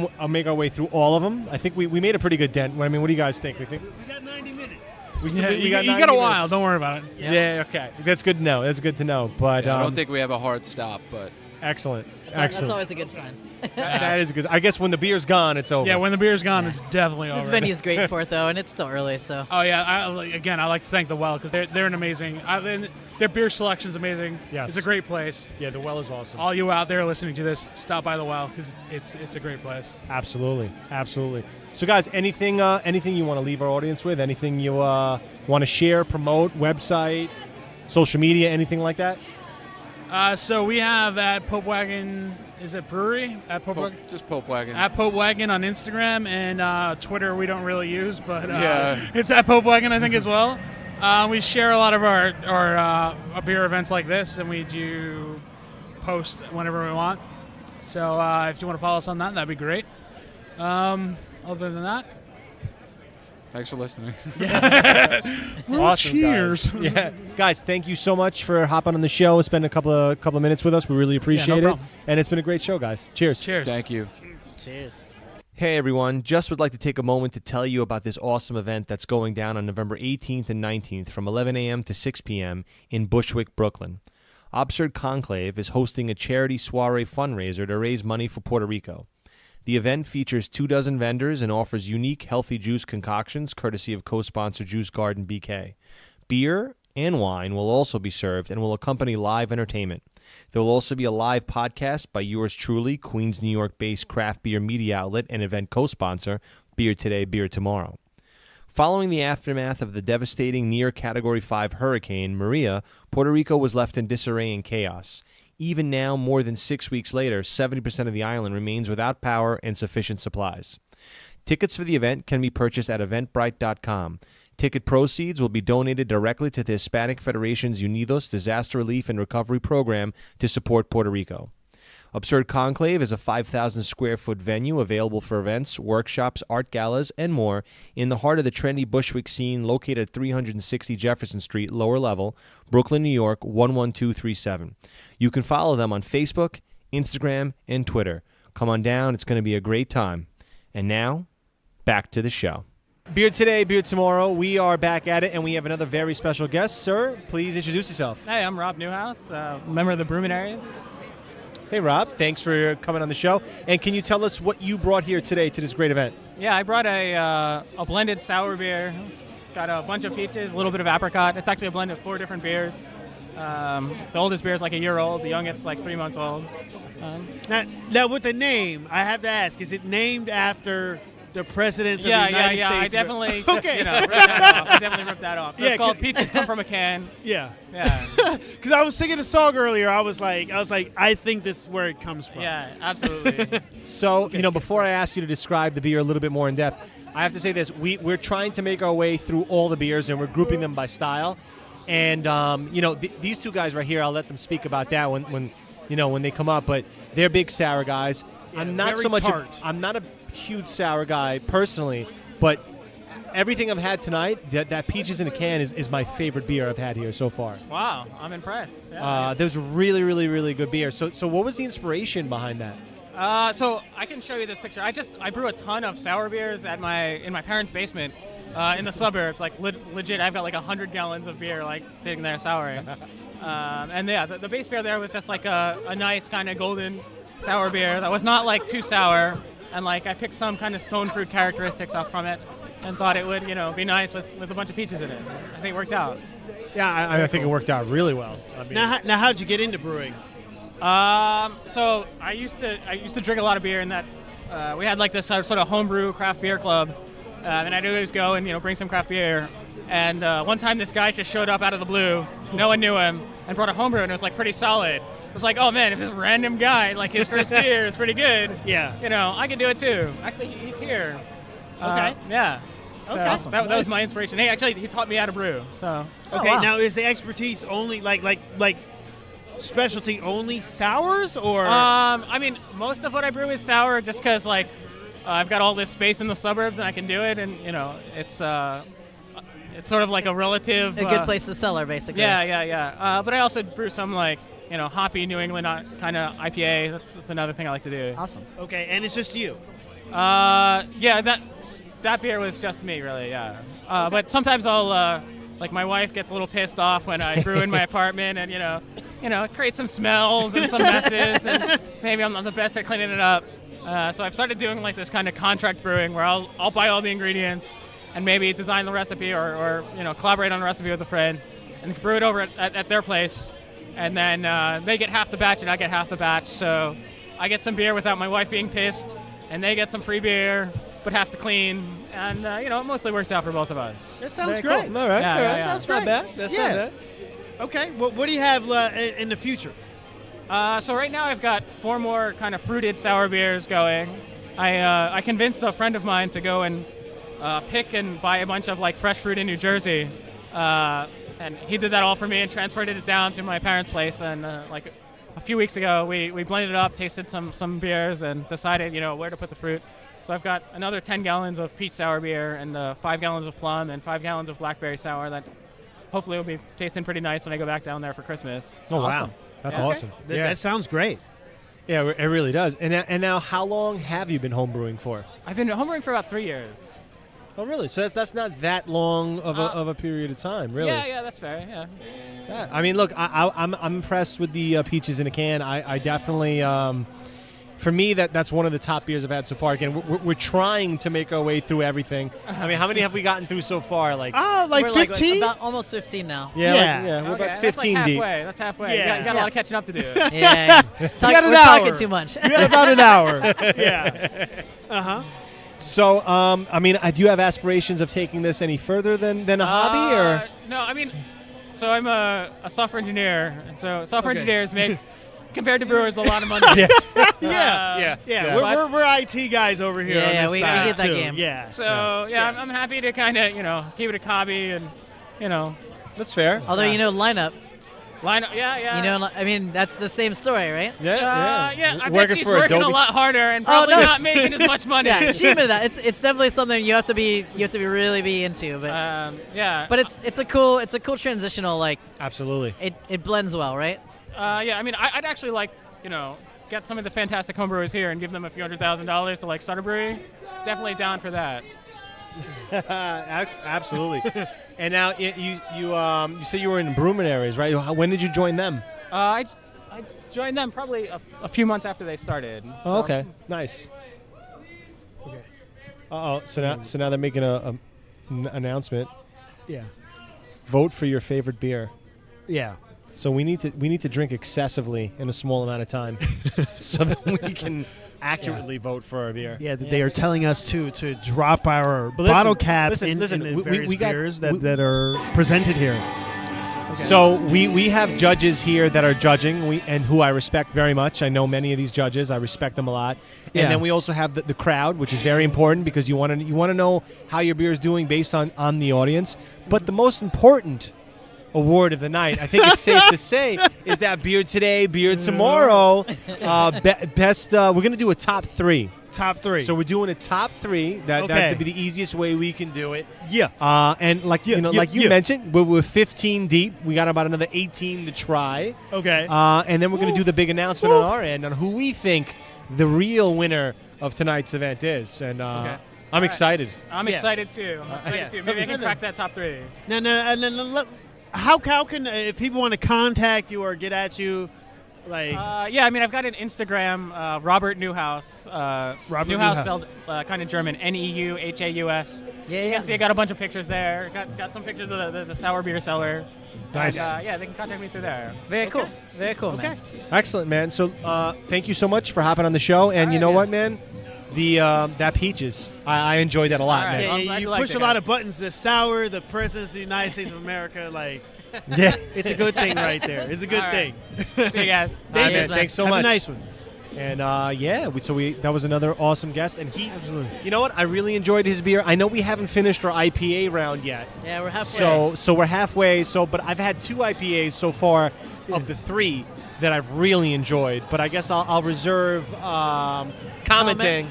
our way through all of them. I think we made a pretty good dent. I mean, what do you guys think? We got 90 minutes. We you got got a 90 while. minutes. Don't worry about it. Yeah. Okay. That's good to know. That's good to know. But I don't think we have a hard stop, but excellent. That's Excellent. always a good sign. That is good. I guess when the beer's gone, it's over. Yeah, when the beer's gone, it's definitely over. This venue's great for it, though, and it's still early, so. Oh yeah, I like to thank the Well because they're an amazing. Their beer selection's amazing. Yes. It's a great place. Yeah, the Well is awesome. All you out there listening to this, stop by the Well because it's a great place. Absolutely. So, guys, anything you want to leave our audience with? Anything you want to share, promote, website, social media, anything like that? So we have at Pope Wagon. Is it Brewery at Pope? just Pope Wagon. At Pope Wagon on Instagram and Twitter we don't really use, but Yeah. it's at Pope Wagon I think as well. We share a lot of our beer events like this, and we do post whenever we want. So if you want to follow us on that, that'd be great. Other than that, Thanks for listening. Awesome, cheers. guys. Yeah, guys, thank you so much for hopping on the show, spending a couple of minutes with us. We really appreciate it, problem. and it's been a great show, guys. Cheers. Cheers. Thank you. Cheers. Hey everyone, just would like to take a moment to tell you about this awesome event that's going down on November 18th and 19th from 11 a.m. to 6 p.m. in Bushwick, Brooklyn. Absurd Conclave is hosting a charity soiree fundraiser to raise money for Puerto Rico. The event features 24 vendors and offers unique healthy juice concoctions courtesy of co-sponsor Juice Garden BK. Beer and wine will also be served and will accompany live entertainment. There will also be a live podcast by yours truly, Queens, New York-based craft beer media outlet and event co-sponsor, Beer Today, Beer Tomorrow. Following the aftermath of the devastating near Category 5 hurricane, Maria, Puerto Rico was left in disarray and chaos. Even now, more than 6 weeks later, 70% of the island remains without power and sufficient supplies. Tickets for the event can be purchased at eventbrite.com. Ticket proceeds will be donated directly to the Hispanic Federation's Unidos Disaster Relief and Recovery Program to support Puerto Rico. Absurd Conclave is a 5,000 square foot venue available for events, workshops, art galas, and more in the heart of the trendy Bushwick scene located at 360 Jefferson Street, lower level, Brooklyn, New York, 11237. You can follow them on Facebook, Instagram, and Twitter. Come on down. It's going to be a great time. And now, back to the show. Beer Today, Beer Tomorrow. We are back at it, and we have another very special guest. Sir, please introduce yourself. Hey, I'm Rob Neuhaus, member of the Brewery. Hey, Rob. Thanks for coming on the show. And can you tell us what you brought here today to this great event? Yeah, I brought a blended sour beer. It's got a bunch of peaches, a little bit of apricot. It's actually a blend of 4 different beers. The oldest beer is like a year old. The youngest is like 3 months old. Now, with the name, I have to ask: is it named after the presidents of the United States? I definitely, okay. ripped that off. I definitely ripped that off. So Yeah, it's called Peaches Come From a Can. Yeah. Yeah. Because I was singing a song earlier. I was like, I think this is where it comes from. Yeah, absolutely. So, before I ask you to describe the beer a little bit more in depth, I have to say this. We're trying to make our way through all the beers, and we're grouping them by style. And, these two guys right here, I'll let them speak about that when they come up. But they're big sour guys. Yeah, I'm not very so much. tart. I'm not a huge sour guy personally, but everything I've had tonight, that Peaches in a Can is my favorite beer I've had here so far. Wow, I'm impressed. Yeah. There's really, really, really good beer. So what was the inspiration behind that? So I can show you this picture. I brew a ton of sour beers in my parents' basement in the suburbs. Like legit, I've got like 100 gallons of beer like sitting there souring. And yeah, the base beer there was just like a nice kind of golden sour beer that was not like too sour, and like I picked some kind of stone fruit characteristics up from it, and thought it would be nice with a bunch of peaches in it. I think it worked out. Yeah, I think it worked out really well. I mean, Now, how'd you get into brewing? So I used to drink a lot of beer, and that we had like this sort of homebrew craft beer club, and I'd always go and bring some craft beer. And one time this guy just showed up out of the blue, no one knew him, and brought a homebrew, and it was like pretty solid. It was like, oh man, if this random guy, like his first beer is pretty good, Yeah. I can do it too. Actually, he's here. Okay. Yeah. So Okay. Awesome. that was Nice. my inspiration. Hey, actually, he taught me how to brew. So Okay. wow. Now, is the expertise only like specialty only sours or? I mean, most of what I brew is sour, just because like I've got all this space in the suburbs and I can do it, and it's sort of like a relative. A good place to cellar, basically. Yeah. But I also brew some like hoppy New England kind of IPA. That's another thing I like to do. Awesome. Okay, and it's just you. Yeah, that beer was just me, really. Yeah. But sometimes I'll like my wife gets a little pissed off when I brew in my apartment, and it creates some smells and some messes, and maybe I'm not the best at cleaning it up. So I've started doing like this kind of contract brewing where I'll buy all the ingredients and maybe design the recipe or collaborate on a recipe with a friend and brew it over at their place, and then they get half the batch and I get half the batch. So I get some beer without my wife being pissed, and they get some free beer but have to clean, and it mostly works out for both of us. That sounds great. Cool. All right. Yeah, That sounds not bad. That's not bad. Okay. What do you have in the future? So right now I've got 4 more kind of fruited sour beers going. I convinced a friend of mine to go and pick and buy a bunch of like fresh fruit in New Jersey, and he did that all for me and transferred it down to my parents' place. And like a few weeks ago, we blended it up, tasted some beers, and decided where to put the fruit. So I've got another 10 gallons of peach sour beer and 5 gallons of plum and 5 gallons of blackberry sour that hopefully will be tasting pretty nice when I go back down there for Christmas. Oh, Awesome. wow. That's Okay. awesome. That sounds great. Yeah, it really does. And now, how long have you been homebrewing for? I've been homebrewing for about 3 years. Oh, really? So that's not that long of a period of time, really. Yeah, that's fair. Yeah. Yeah. I mean, look, I'm impressed with the peaches in a can. I definitely, for me, that's one of the top beers I've had so far. Again, we're trying to make our way through everything. I mean, how many have we gotten through so far? Like We're 15? about almost 15 now. we're Okay, about 15 that's like deep. halfway. That's halfway. Yeah. You got a lot of catching up to do. Yeah. got an We're talking hour. too much. We got about an hour. Yeah. Uh-huh. So, I mean, do you have aspirations of taking this any further than a hobby, or? No, I mean, so I'm a software engineer, and so software engineers make, compared to brewers, a lot of money. Yeah. We're IT guys over here. Yeah, on we this side get that too. game. Yeah. So I'm happy to kind of keep it a hobby and That's fair. Although, lineup, line up. Yeah. I mean, that's the same story, right? Yeah. I bet Working she's for working Adobe. a lot harder and probably no. not making as much money. Yeah, she admitted that. It's definitely something you have to be really be into, but yeah. but it's a cool transitional, like Absolutely. it blends well, right? Yeah. I mean, I'd actually like get some of the fantastic homebrewers here and give them a few $100,000 to like start a brewery. Definitely down for that. Absolutely. And now you said you were in brewing areas, right? When did you join them? I joined them probably a few months after they started. Oh, okay. Nice. Okay. Uh-oh. So now they're making an announcement. Yeah. Vote for your favorite beer. Yeah. So we need to drink excessively in a small amount of time so that we can accurately vote for our beer. Yeah, they are telling us to drop our But listen, bottle caps listen, in we- the various we got- beers that are presented here. Okay. So we have judges here that are judging, and who I respect very much. I know many of these judges. I respect them a lot. Yeah. And then we also have the crowd, which is very important because you want to know how your beer is doing based on the audience. But the most important award of the night, I think it's safe to say, is that beer today, beer tomorrow. Best. We're going to do a top 3. Top 3. So we're doing a top 3. That would be the easiest way we can do it. Yeah. And like you mentioned, we're 15 deep. We got about another 18 to try. Okay. And then we're going to do the big announcement on our end on who we think the real winner of tonight's event is. And I'm excited. I'm excited too. Maybe I can crack that top 3. No. How can if people want to contact you or get at you, like? Yeah, I mean, I've got an Instagram, Robert Neuhaus. Robert Neuhaus Neuhaus. spelled kind of German, Neuhaus. Yeah, You can see I got a bunch of pictures there. Got some pictures of the sour beer cellar. Nice. And, yeah, they can contact me through there. Very cool. Very cool, Okay. man. Excellent, man. So thank you so much for hopping on the show. And you know what, man? That peaches, I enjoyed that a lot, All right. man. Yeah, I'm glad you you liked push it, a lot guys. of buttons. The sour, the presidents of the United States of America, like Yeah. it's a good thing right there. It's a good All right. thing. See you guys. All right, man. Cheers, man. Thanks so Have much. a nice one. And that was another awesome guest. And you know what? I really enjoyed his beer. I know we haven't finished our IPA round yet. Yeah, we're halfway. So we're halfway. But I've had 2 IPAs so far of the 3 that I've really enjoyed. But I guess I'll reserve commentating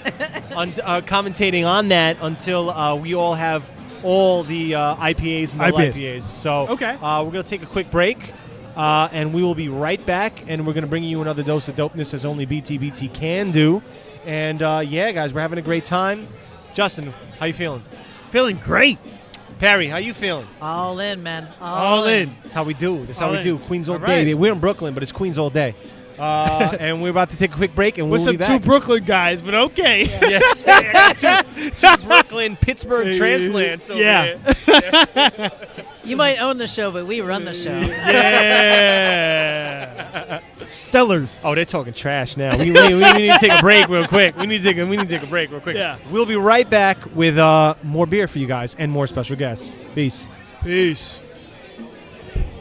on that until we all have all the IPAs and the IPAs. So Okay. we're going to take a quick break. And we will be right back, and we're going to bring you another dose of dopeness as only BTBT can do. And, guys, we're having a great time. Justin, how you feeling? Feeling great. Perry, how you feeling? All in, man. All in. That's how we do. That's how All we in. do. Queens all All day. right. We're in Brooklyn, but it's Queens all day. And we're about to take a quick break, and We're we'll some be two back. Brooklyn guys, but okay. Yeah. I got two Brooklyn, Pittsburgh transplants over here. You might own the show, but we run the show. Yeah. Stellars. Oh, they're talking trash now. We need to take a break real quick. We need to take a break real quick. Yeah. We'll be right back with more beer for you guys and more special guests. Peace. Peace.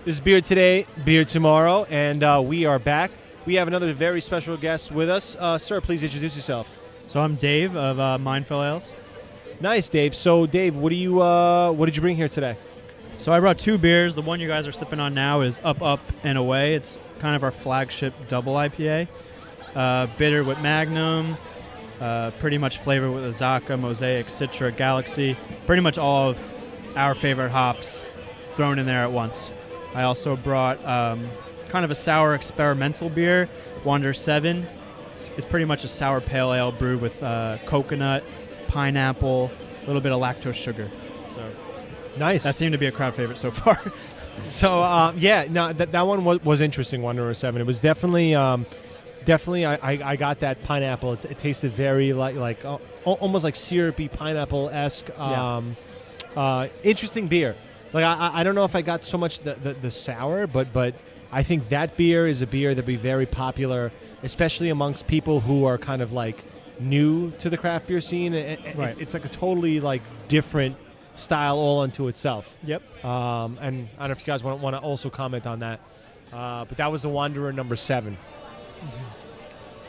This is Beer Today, Beer Tomorrow, and we are back. We have another very special guest with us. Sir, please introduce yourself. So I'm Dave of Mindful Ales. Nice, Dave. So, Dave, what did you bring here today? So I brought 2 beers. The one you guys are sipping on now is Up, Up, and Away. It's kind of our flagship double IPA. Bitter with Magnum, pretty much flavored with Azaka, Mosaic, Citra, Galaxy. Pretty much all of our favorite hops thrown in there at once. I also brought kind of a sour experimental beer, Wander 7. It's pretty much a sour pale ale brewed with coconut, pineapple, a little bit of lactose sugar. So Nice. that seemed to be a crowd favorite so far. So that one was interesting. Wonder 7. It was definitely I got that pineapple. It tasted very like almost like syrupy pineapple-esque. Interesting beer. Like I don't know if I got so much the sour, but I think that beer is a beer that'd be very popular, especially amongst people who are kind of like new to the craft beer scene. Right. It's like a totally like different style all unto itself. Yep. And I don't know if you guys want to also comment on that. But that was the Wanderer number 7.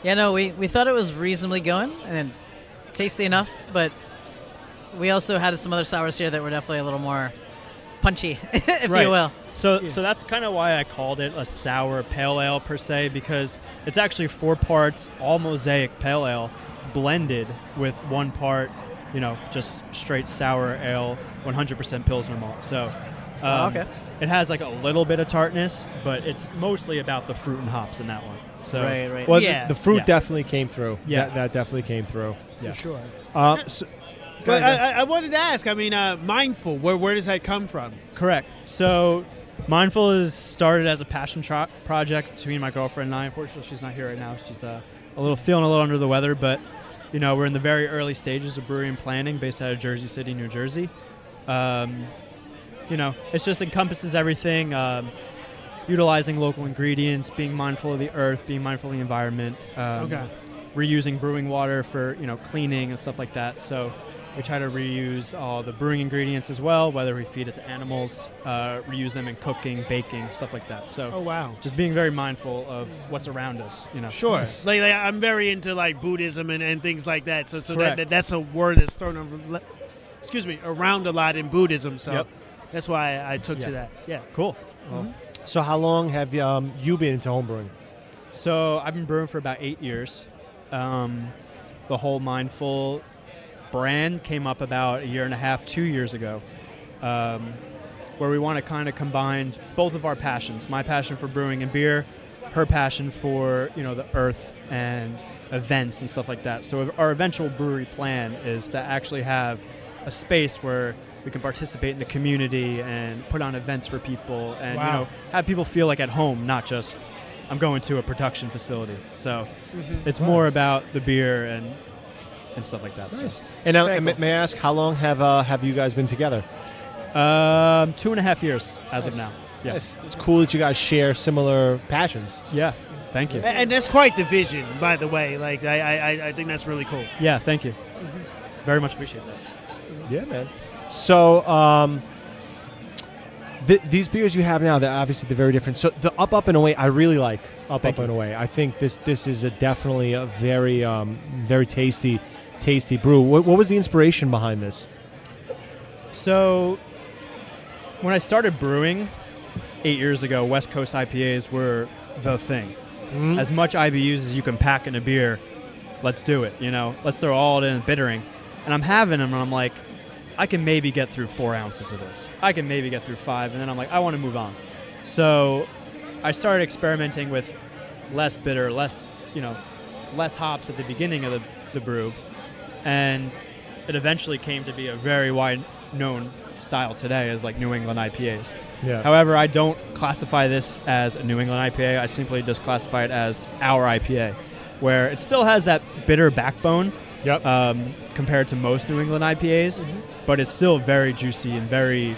Yeah, no, we thought it was reasonably going and tasty enough, but we also had some other sours here that were definitely a little more punchy, if Right. you will. So that's kind of why I called it a sour pale ale per se, because it's actually 4 parts all mosaic pale ale blended with 1 part, just straight sour ale, 100% Pilsner malt. So Okay. it has like a little bit of tartness, but it's mostly about the fruit and hops in that one. So Right. Well, Yeah. the fruit Yeah. definitely came through. Yeah. That definitely came through. Yeah. For sure. So, But I wanted to ask, Mindful, where does that come from? Correct. So Mindful is started as a passion project between my girlfriend and I. Unfortunately, she's not here right now. She's feeling a little under the weather, but we're in the very early stages of brewery and planning based out of Jersey City, New Jersey. It just encompasses everything, utilizing local ingredients, being mindful of the earth, being mindful of the environment, reusing brewing water for, cleaning and stuff like that. So we try to reuse all the brewing ingredients as well, whether we feed it to animals, reuse them in cooking, baking, stuff like that. So Oh, wow. just being very mindful of what's around us, Sure. Like I'm very into like Buddhism and things like that. So Correct. that's a word that's thrown around a lot in Buddhism. So Yep. that's why I took to Yeah. that. Yeah. Cool. So how long have you been into homebrewing? So I've been brewing for about 8 years. The whole Mindful brand came up about 1.5 to 2 years ago, where we want to kind of combine both of our passions, my passion for brewing and beer, her passion for the earth and events and stuff like that. So our eventual brewery plan is to actually have a space where we can participate in the community and put on events for people and Wow. have people feel like at home, not just I'm going to a production facility. So it's more about the beer and stuff like that. Nice. And now, Very cool. may I ask, how long have you guys been together? So 2.5 years as of now. Yeah. Nice. It's cool that you guys share similar passions. Yeah. Thank you. And that's quite the vision, by the way. Like I think that's really cool. Yeah. Thank you. Very much appreciate that. Yeah, man. So these beers you have now, they're obviously very different. So the Up and Away, I really like Up Thank you. and Away. I think this is definitely a very very tasty brew. What was the inspiration behind this? So when I started brewing 8 years ago, West Coast IPAs were the thing. As much IBUs as you can pack in a beer, let's do it. Let's throw all in bittering. And I'm having them, and I'm like, I can maybe get through 4 ounces of this. I can maybe get through 5, and then I'm like, I want to move on. So I started experimenting with less bitter, less hops at the beginning of the brew, and it eventually came to be a very wide-known style today as like New England IPAs. Yeah. However, I don't classify this as a New England IPA. I simply just classify it as our IPA, where it still has that bitter backbone compared to most New England IPAs, but it's still very juicy and very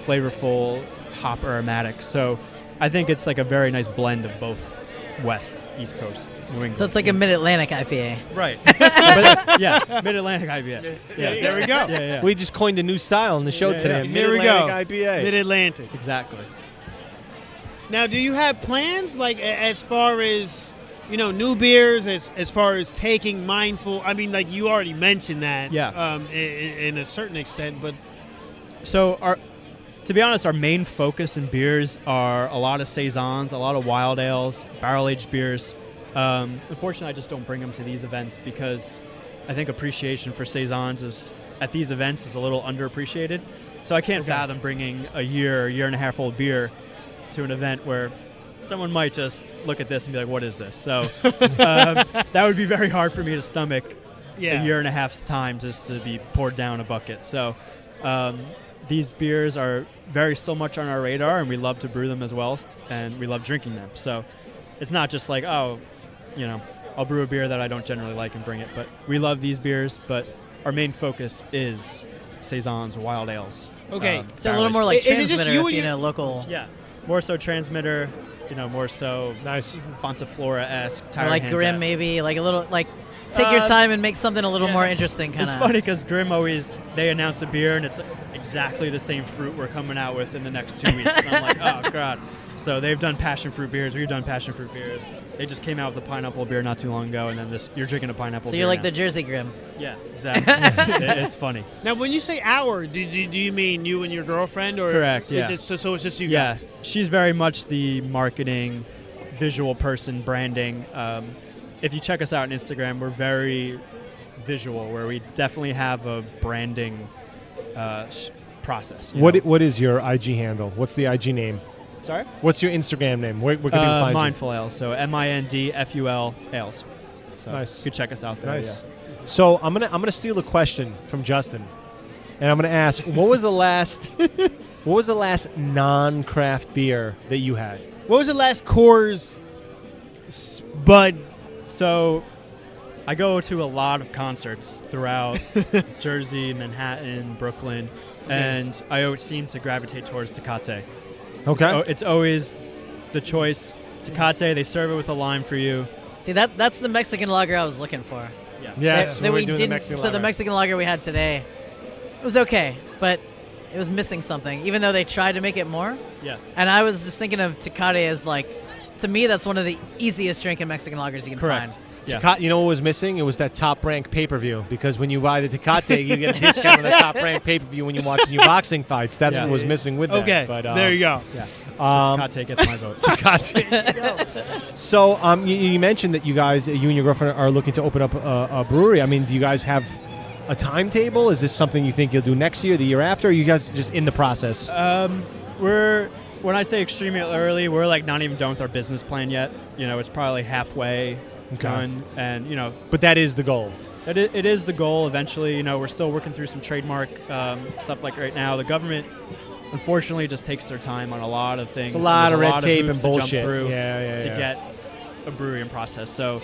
flavorful, hop aromatic. So I think it's like a very nice blend of both West, East Coast, New England. So it's like a Mid-Atlantic IPA. Right. Mid-Atlantic IPA. Yeah. There we go. Yeah. We just coined a new style in the show today. Here we go. Mid-Atlantic IPA. Mid-Atlantic. Exactly. Now, do you have plans, like as far as new beers, as far as taking mindful? I mean, like you already mentioned that. Yeah. In a certain extent, but so to be honest, our main focus in beers are a lot of saisons, a lot of wild ales, barrel-aged beers. Unfortunately, I just don't bring them to these events because I think appreciation for saisons at these events is a little underappreciated. So I can't fathom bringing a year and a half old beer to an event where someone might just look at this and be like, what is this? So that would be very hard for me to stomach a year and a half's time just to be poured down a bucket. So these beers are so much on our radar, and we love to brew them as well, and we love drinking them. So it's not just like, I'll brew a beer that I don't generally like and bring it. But we love these beers, but our main focus is saisons, wild ales. Okay. So a little more like Is it just Transmitter, you if local. Yeah, more so Transmitter, more so nice Fontaflora-esque, Or Tire like Hands Grim, maybe, like a little, like take your time and make something a little more interesting. Kind of. It's funny because Grim they announce a beer and it's exactly the same fruit we're coming out with in the next 2 weeks. And I'm like, oh god. So they've done passion fruit beers. We've done passion fruit beers. They just came out with a pineapple beer not too long ago, and then you're drinking a pineapple. So beer you're like now. the Jersey Grim. Yeah, exactly. It's funny. Now, when you say our, do you mean you and your girlfriend, or correct? Yeah. So it's just you yeah, guys. She's very much the marketing, visual person, branding. If you check us out on Instagram, we're very visual, where we definitely have a branding process. What is your IG handle? What's the IG name? Sorry? What's your Instagram name? Where can people find Mindful Ales, so MINDFUL Ales. So nice. You could check us out there. Nice. Yeah. So I'm gonna steal a question from Justin, and I'm gonna ask, what was the last non-craft beer that you had? What was the last Coors Bud? So I go to a lot of concerts throughout Jersey, Manhattan, Brooklyn, and I always seem to gravitate towards Tecate. Okay. It's always the choice. Tecate, they serve it with a lime for you. See, that's the Mexican lager I was looking for. Yeah. Yes. That we doing didn't. the Mexican So lager. the Mexican lager we had today, it was okay, but it was missing something. Even though they tried to make it more. Yeah. And I was just thinking of Tecate as like, to me, that's one of the easiest drinking Mexican lagers you can Correct. find. Yeah. Tecate, you know what was missing? It was that Top Rank pay-per-view, because when you buy the Tecate, you get a discount on the Top Rank pay-per-view when you watch new boxing fights. That's what was missing with that. Okay, But, there you go. Yeah. So Tecate gets my vote. Tecate. So you mentioned that you and your girlfriend are looking to open up a brewery. I mean, do you guys have a timetable? Is this something you think you'll do next year, the year after? Or are you guys just in the process? When I say extremely early, we're like not even done with our business plan yet. It's probably halfway done, and But that is the goal. It is the goal eventually. We're still working through some trademark stuff like right now. The government, unfortunately, just takes their time on a lot of things. It's a lot of red tape hoops and to jump bullshit. through Yeah. to get a brewery in process. So,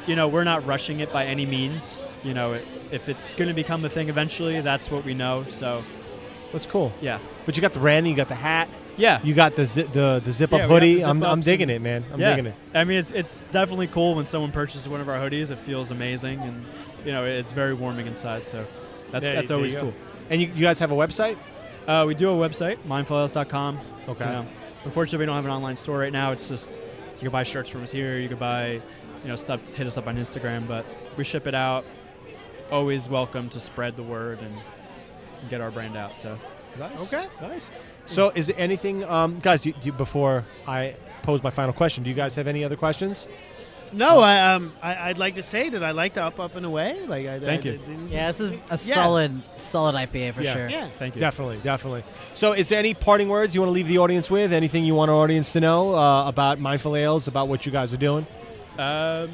we're not rushing it by any means. If it's going to become a thing eventually, that's what we know. So That's cool. yeah, But you got the branding, you got the hat, yeah. you got the zip up Yeah, we got hoodie. the I'm zip-ups digging and- it, man. I'm yeah. digging it. I mean, it's definitely cool when someone purchases one of our hoodies. It feels amazing, and it's very warming inside. So that's There always you go. cool. And you guys have a website? We do a website, mindfulales.com. Okay. Unfortunately, we don't have an online store right now. It's just you can buy shirts from us here. You can buy, stuff. Hit us up on Instagram, but we ship it out. Always welcome to spread the word and get our brand out. So Nice. Okay. Nice. So is there anything, guys, before I pose my final question, do you guys have any other questions? No, I'd like to say that I like the up and away. Thank you. Yeah, this is a solid IPA for sure. Yeah. thank you. Definitely. So is there any parting words you want to leave the audience with? Anything you want our audience to know about Mindful Ales, about what you guys are doing? No,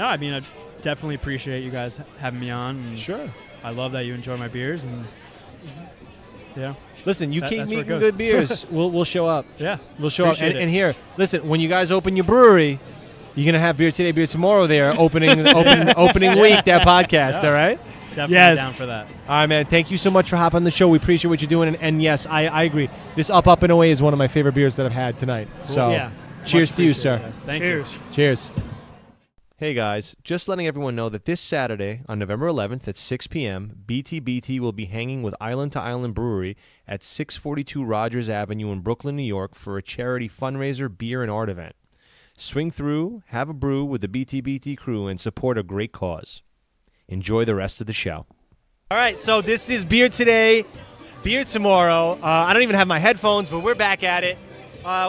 I mean, I definitely appreciate you guys having me on. And, Sure. I love that you enjoy my beers, and yeah. Listen, you keep That's where it making goes. good beers. We'll show up. Yeah, We'll show up. appreciate it. And here, listen, when you guys open your brewery, you're going to have Beer Today, Beer Tomorrow there, opening week, that podcast, all right? Definitely down for that. All right, man. Thank you so much for hopping on the show. We appreciate what you're doing. And yes, I agree. This Up and Away is one of my favorite beers that I've had tonight. So Yeah. cheers Much to you, appreciated, sir. guys. Thank Cheers. you. Cheers. Hey, guys. Just letting everyone know that this Saturday, on November 11th at 6 p.m., BTBT will be hanging with Island to Island Brewery at 642 Rogers Avenue in Brooklyn, New York for a charity fundraiser, beer, and art event. Swing through, have a brew with the BTBT crew, and support a great cause. Enjoy the rest of the show. All right, so this is Beer Today, Beer Tomorrow. I don't even have my headphones, but we're back at it.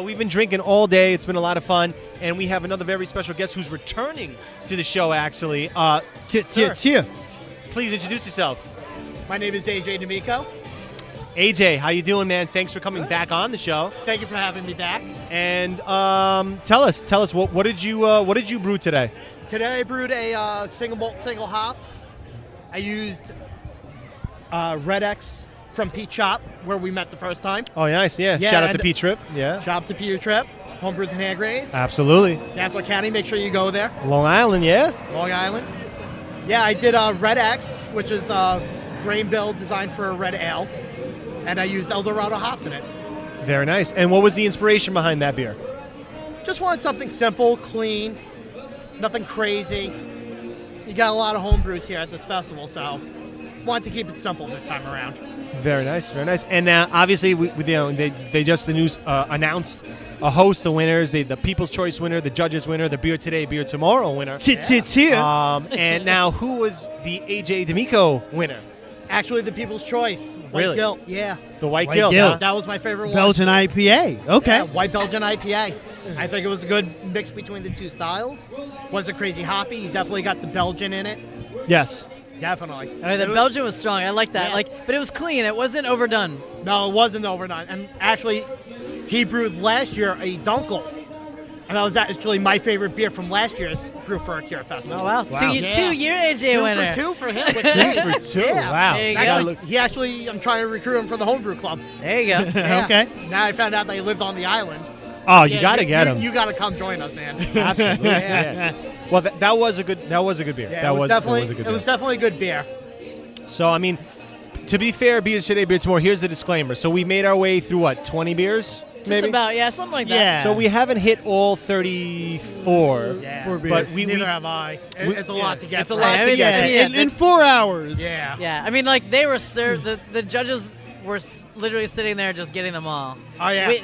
We've been drinking all day. It's been a lot of fun. And we have another very special guest who's returning to the show, actually. Sir, please introduce yourself. My name is AJ D'Amico. AJ, how you doing, man? Thanks for coming back on the show. Thank you for having me back. And tell us, what did you brew today? Today I brewed a single malt, single hop. I used Red X from Pete Shop, where we met the first time. Oh, nice, yeah. Yeah, Shout out to and- Pete Tripp. Yeah. Shout out to Peter Tripp, Homebrews and Hand Grenades. Absolutely. Nassau County, make sure you go there. Long Island, yeah. Long Island. Yeah, I did Red X, which is a grain bill designed for a red ale. And I used El Dorado hops in it. Very nice. And what was the inspiration behind that beer? Just wanted something simple, clean, nothing crazy. You got a lot of homebrews here at this festival, so wanted to keep it simple this time around. Very nice, very nice. And obviously, they just announced a host of winners: the People's Choice winner, the Judges winner, the Beer Today, Beer Tomorrow winner. Cheer. And now, who was the AJ D'Amico winner? Actually, the People's Choice. White Really? Guilt, yeah. The White White Guilt. Guilt. huh? That was my favorite one. Belgian IPA. Okay. Yeah, White Belgian IPA. I think it was a good mix between the two styles. Wasn't crazy hoppy. You definitely got the Belgian in it. Yes. Definitely. I mean, the Belgian was strong. I like that. Yeah. But it was clean. It wasn't overdone. No, it wasn't overnight. And actually, he brewed last year a Dunkel. And that was actually my favorite beer from last year's Brew For Cure Festival. Oh, wow. Yeah. 2 year AJ winner. Two for him. Which For two. Yeah. Wow. There you Actually, go. I'm trying to recruit him for the homebrew club. There you go. Yeah. Okay. Now I found out that he lived on the island. Oh, you Yeah, got to get him. You got to come join us, man. Absolutely. Yeah. Yeah. Well, that was a good beer. Yeah, that it was definitely a good it beer. was definitely a good beer. So, I mean, to be fair, Beer Today, Beer Tomorrow, here's the disclaimer. So we made our way through, what, 20 beers? Just maybe? about, yeah, something like that. Yeah. So we haven't hit all 34. Yeah. Four beers. But we Neither have I. It's a lot to get. It's a through. lot to mean, get. yeah, in 4 hours. Yeah. Yeah, I mean, like, they were served, the judges were literally sitting there just getting them all. Oh yeah.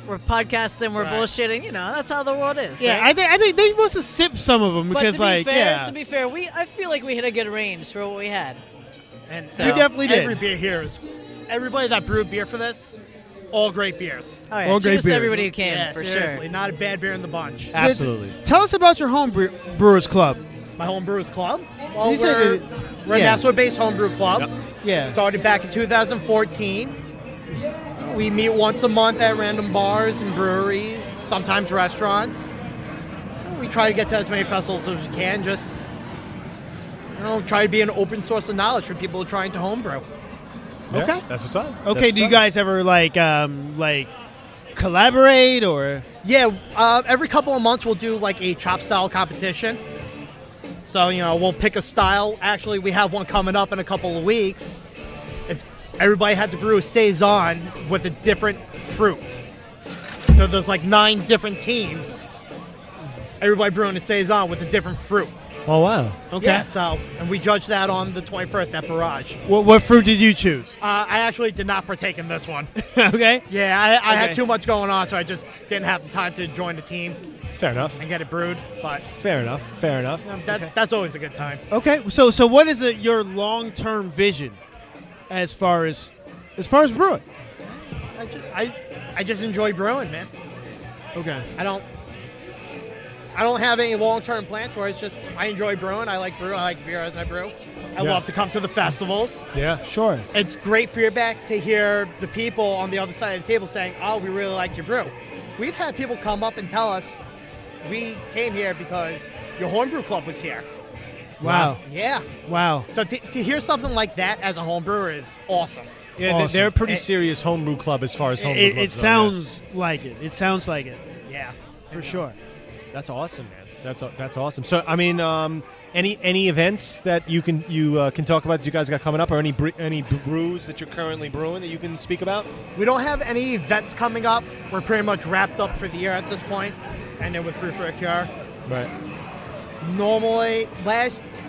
We're podcasting, we're Right. bullshitting, that's how the world is. Yeah, right? I think they must have sipped some of them But because, to be fair, I feel like we hit a good range for what we had. And So- we definitely did. every beer here is everybody that brewed beer for this, all great beers. Oh yeah, All great cheers to beers. everybody who came, Yeah, for seriously, sure. not a bad beer in the bunch. Absolutely. Tell us about your brewers club. My home brewers club. Well, You said we're a yeah. Nassau-based homebrew club. Yeah. Started back in 2014. We meet once a month at random bars and breweries, sometimes restaurants. We try to get to as many festivals as we can. Just try to be an open source of knowledge for people trying to homebrew. Yeah, Okay. That's what's up. Okay, do you guys ever like collaborate or? Yeah, every couple of months we'll do like a chop style competition. So, we'll pick a style. Actually, we have one coming up in a couple of weeks. Everybody had to brew a Saison with a different fruit. So there's like 9 different teams. Everybody brewing a Saison with a different fruit. Oh, wow. Okay. Yeah, and we judged that on the 21st at Barrage. What fruit did you choose? I actually did not partake in this one. Okay. Yeah, I Okay. had too much going on, so I just didn't have the time to join the team Fair enough. and get it brewed. But Fair enough. that's always a good time. Okay. So what is your long-term vision as far as brewing? I just enjoy brewing, man. Okay. I don't have any long-term plans for it. It's just I enjoy brewing. I like brew. I like beer as I brew. I love to come to the festivals. Yeah. Sure. It's great feedback to hear the people on the other side of the table saying, "Oh, we really liked your brew." We've had people come up and tell us, "We came here because your homebrew club was here." Wow. Yeah. Wow. So to hear something like that as a home brewer is awesome. Yeah, Awesome. they're a pretty serious homebrew club as far as homebrew It clubs go, sounds like it. It sounds like it. Yeah. For sure. yeah. That's awesome, man. That's awesome. So, I mean, any events that you can talk about that you guys got coming up, or any brews that you're currently brewing that you can speak about? We don't have any events coming up. We're pretty much wrapped up for the year at this point, and then with Brew For a Cure. Right. Normally,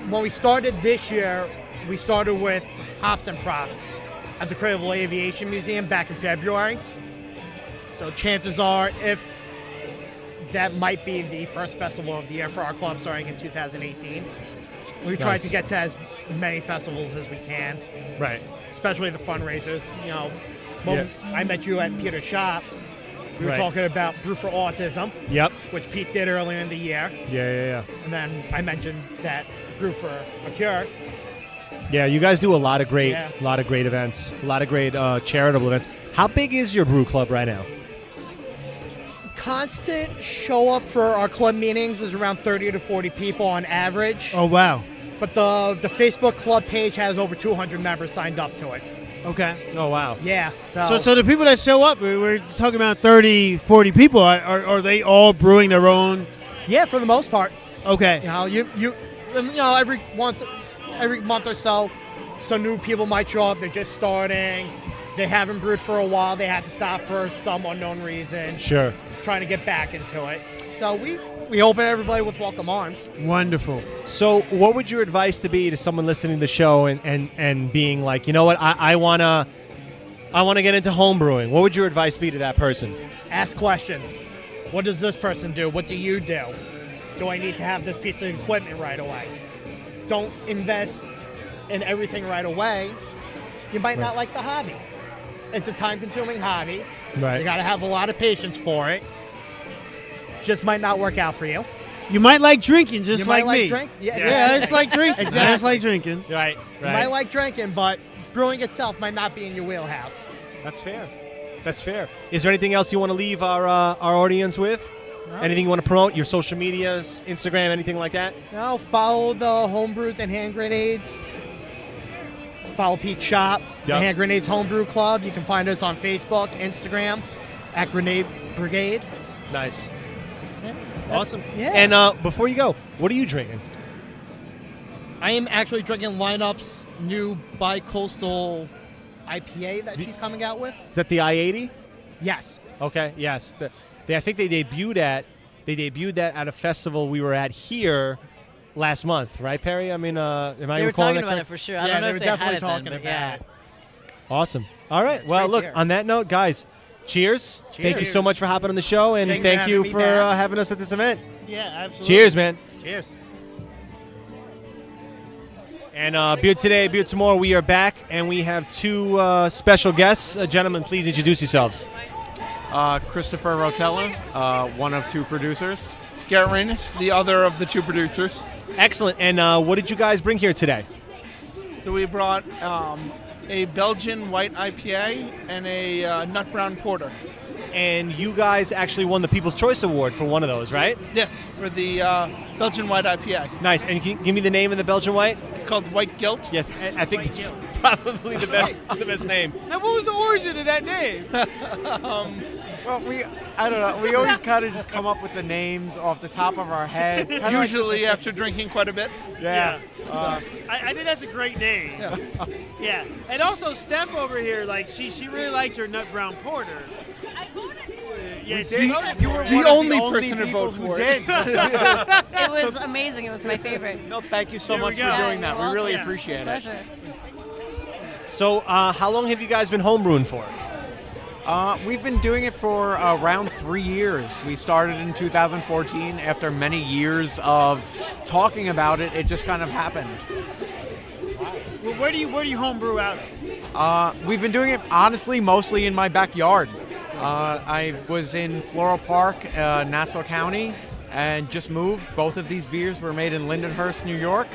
when we started this year, we started with Hops and Props at the Credible Aviation Museum back in February. So chances are, if that might be the first festival of the year for our club starting in 2018. We tried to get to as many festivals as we can. Right. Especially the fundraisers. You know, when I met you at Peter's shop, we were Right. talking about Brew For Autism. Yep. Which Pete did earlier in the year. Yeah. And then I mentioned that Brew For a Cure. Yeah, you guys do a lot of great events, a lot of great charitable events. How big is your brew club right now? Constant show up for our club meetings is around 30 to 40 people on average. Oh, wow. But the Facebook club page has over 200 members signed up to it. Okay. Oh, wow. Yeah. So the people that show up, we're talking about 30, 40 people. Are they all brewing their own? Yeah, for the most part. Okay. You know, every month or so, some new people might show up. They're just starting. They haven't brewed for a while. They had to stop for some unknown reason. Sure. Trying to get back into it. So we open everybody with welcome arms. Wonderful. So what would your advice to be to someone listening to the show and being like, you know what, I wanna get into home brewing? What would your advice be to that person? Ask questions. What does this person do? What do you do? Do I need to have this piece of equipment right away? Don't invest in everything right away. You might not like the hobby. It's a time-consuming hobby. Right. You got to have a lot of patience for it. Just might not work out for you. You might like drinking, just You like might me. like drink. Yeah, it's like drinking. Exactly. It's like drinking. Right. You might like drinking, but brewing itself might not be in your wheelhouse. That's fair. That's fair. Is there anything else you want to leave our audience with? No. Anything you want to promote? Your social medias, Instagram, anything like that? No, follow the Homebrews and Hand Grenades. Follow Pete's shop, the Hand Grenades Homebrew Club. You can find us on Facebook, Instagram, at Grenade Brigade. Nice. Yeah, Awesome. Yeah. And before you go, what are you drinking? I am actually drinking Lineup's new bi-coastal IPA that she's coming out with. Is that the I-80? Yes. Okay. Yes. I think they debuted that at a festival we were at here last month, right, Perry? I mean, am I They were recalling talking that about it correct? for sure. I don't know if they had it then, but yeah. Awesome. All right. Well, look, on that note, guys, cheers. Thank you so much for hopping on the show, and Thanks thank for you having me for back. having us at this event. Yeah, absolutely. Cheers, man. Cheers. And Beer Today, Beer Tomorrow, we are back, and we have two special guests. Gentlemen, please introduce yourselves. Christopher Rotella, one of two producers. Garrett Raynis, the other of the two producers. Excellent. And what did you guys bring here today? So we brought a Belgian white IPA and a nut brown porter. And you guys actually won the People's Choice Award for one of those, right? Yes, for the Belgian white IPA. Nice. And can you give me the name of the Belgian white? It's called White Guilt. Yes, I think it's probably the best name. Now, what was the origin of that name? Well, I don't know. We always kind of just come up with the names off the top of our head. Usually after drinking quite a bit. Yeah. I think that's a great name. Yeah. And also, Steph over here, like she really liked your nut brown porter. Yes, You were The one only of the person to people vote who for did. It was amazing. It was my favorite. No, thank you so There we much for go. doing that. We really Yeah. appreciate it. Pleasure. So how long have you guys been homebrewing for? We've been doing it for around 3 years. We started in 2014. After many years of talking about it, it just kind of happened. Well, where do you homebrew out of? We've been doing it, honestly, mostly in my backyard. I was in Floral Park, Nassau County, and just moved. Both of these beers were made in Lindenhurst, New York.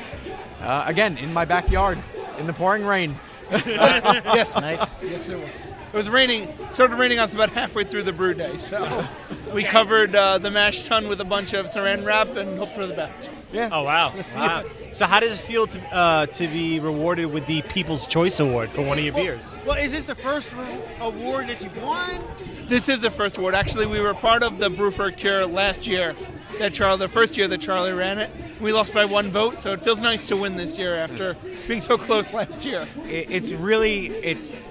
Again, in my backyard, in the pouring rain. Yes. Nice. Yes, it was. It was raining. Started raining on us about halfway through the brew day. So we covered the mash tun with a bunch of saran wrap and hoped for the best. Yeah. Oh wow. Wow. So how does it feel to be rewarded with the People's Choice Award for one of your beers? Well, is this the first award that you've won? This is the first award. Actually, we were part of the Brew For a Cure last year. The first year that Charlie ran it. We lost by 1 vote, so it feels nice to win this year after being so close last year. It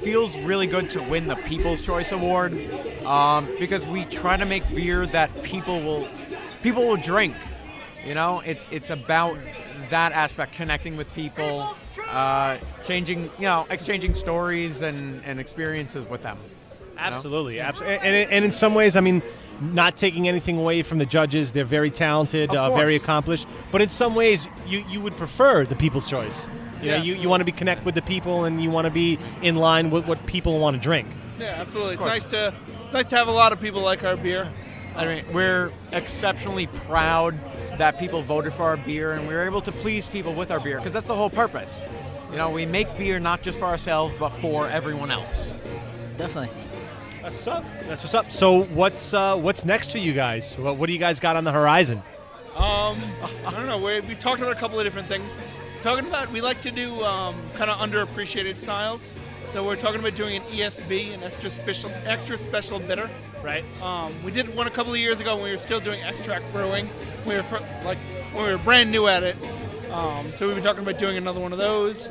feels really good to win the People's Choice Award because we try to make beer that people will drink. You know, it's about that aspect, connecting with people, exchanging stories and experiences with them. Absolutely, absolutely. And in some ways, I mean, not taking anything away from the judges, they're very talented, very accomplished. But in some ways, you would prefer the People's Choice. You know, you want to connect with the people, and you want to be in line with what people want to drink. Yeah, absolutely. It's nice to have a lot of people like our beer. I mean, we're exceptionally proud that people voted for our beer, and we were able to please people with our beer, because that's the whole purpose. You know, we make beer not just for ourselves, but for everyone else. Definitely. That's what's up. That's what's up. So what's next for you guys? What do you guys got on the horizon? I don't know. We talked about a couple of different things. We like to do kind of underappreciated styles. So we're talking about doing an ESB, an extra special bitter. Right. We did one a couple of years ago when we were still doing extract brewing. When we were brand new at it. So we've been talking about doing another one of those.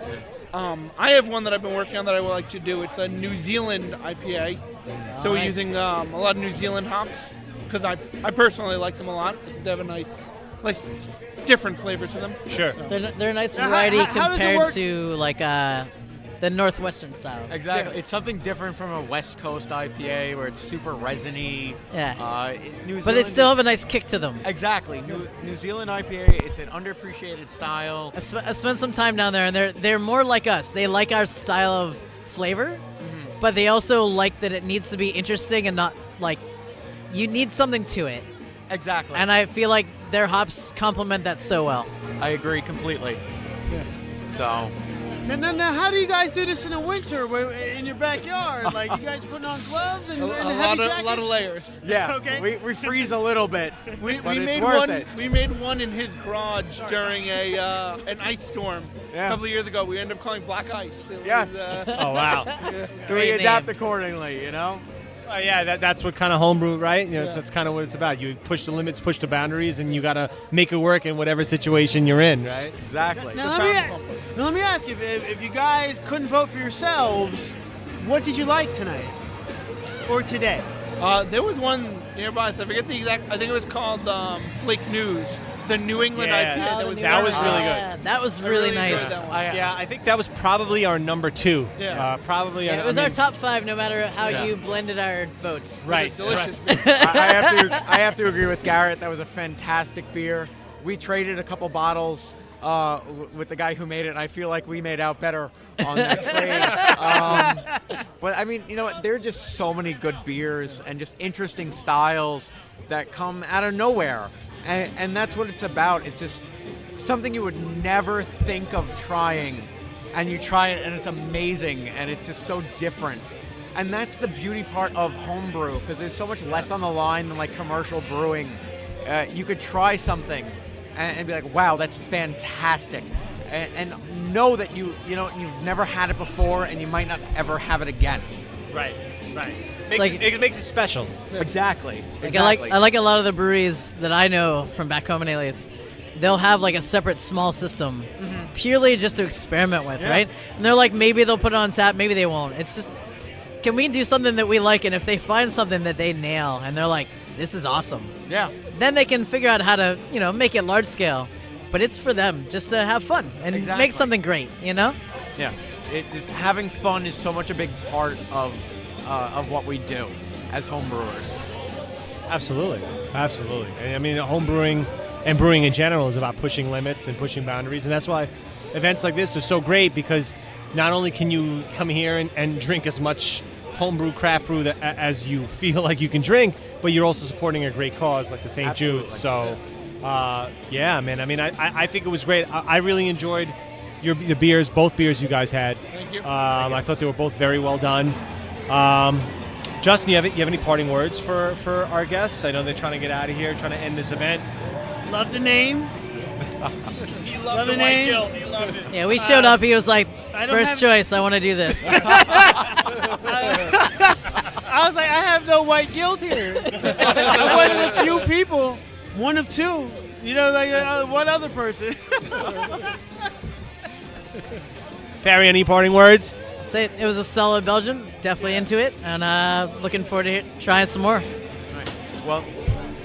I have one that I've been working on that I would like to do. It's a New Zealand IPA. So we're using a lot of New Zealand hops because I personally like them a lot. They have a nice different flavor to them. Sure. They're a nice variety compared to like the Northwestern styles. Exactly. Yeah. It's something different from a West Coast IPA where it's super resiny. Yeah. New but Zealand they still have a nice kick to them. Exactly. New Zealand IPA, it's an underappreciated style. I spent some time down there, and they're more like us. They like our style of flavor, but they also like that it needs to be interesting and not like you need something to it. Exactly. And I feel like their hops complement that so well. I agree completely. Yeah. So. Now, how do you guys do this in the winter in your backyard? Like, you guys putting on gloves and heavy jackets? A lot of layers. Yeah. Okay. We freeze a little bit. We made one. We made one in his garage during an ice storm a couple of years ago. We ended up calling black ice. Yes. Oh wow. So we adapt accordingly, you know. Yeah, that's what kind of homebrew, right? You know, that's kind of what it's about. You push the limits, push the boundaries, and you got to make it work in whatever situation you're in, right? Exactly. Now let me ask if you guys couldn't vote for yourselves, what did you like tonight or today? There was one nearby. So I forget the exact. I think it was called Flake News. The New England IPA. That was really good. That was really nice. I think that was probably our number 2. Yeah. Probably. It was our top 5, no matter how you blended our votes. Right. Delicious. I have to agree with Garrett. That was a fantastic beer. We traded a couple bottles with the guy who made it, and I feel like we made out better on that trade. But I mean, you know what? There are just so many good beers and just interesting styles that come out of nowhere. And that's what it's about. It's just something you would never think of trying, and you try it, and it's amazing, and it's just so different. And that's the beauty part of homebrew, because there's so much less on the line than like commercial brewing. You could try something and be like, wow, that's fantastic. And know that you've never had it before, and you might not ever have it again. Right. It makes it special. Exactly. I like a lot of the breweries that I know from back home, at least. They'll have like a separate small system, purely just to experiment with, right? And they're like, maybe they'll put it on tap, maybe they won't. It's just, can we do something that we like? And if they find something that they nail, and they're like, this is awesome, then they can figure out how to, make it large scale. But it's for them just to have fun and make something great, Yeah. Just having fun is so much a big part of what we do as home brewers. Absolutely. I mean, home brewing and brewing in general is about pushing limits and pushing boundaries, and that's why events like this are so great, because not only can you come here and drink as much homebrew craft brew as you feel like you can drink, but you're also supporting a great cause like the St. Jude's. So, man. I mean, I think it was great. I really enjoyed the beers, both beers you guys had. Thank you. I thought they were both very well done. Justin, you have any parting words for our guests? I know they're trying to get out of here, trying to end this event. Love the name. He loved the name. guild. He loved it. Yeah, we showed up. He was like, first choice, I want to do this. I was like, I have no white guilt here. I'm one of the few people, one of two, like one other person. Perry, any parting words? Say it was a solid Belgian. Definitely into it, and looking forward to trying some more. Well,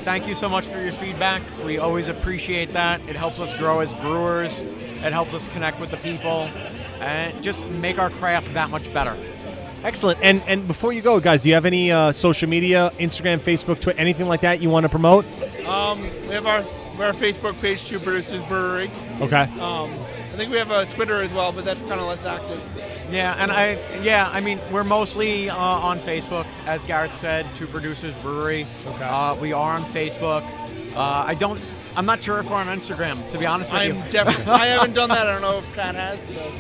thank you so much for your feedback. We always appreciate that. It helps us grow as brewers. It helps us connect with the people and just make our craft that much better. Excellent. And before you go, guys, do you have any social media, Instagram, Facebook, Twitter, anything like that you want to promote? We have our Facebook page, Two Producers Brewery. Okay. I think we have a Twitter as well, but that's kind of less active. Yeah, and I mean, we're mostly on Facebook, as Garrett said, Two Producers Brewery. Okay. We are on Facebook. I'm not sure if we're on Instagram, to be honest with you. I haven't done that. I don't know if Kat has, but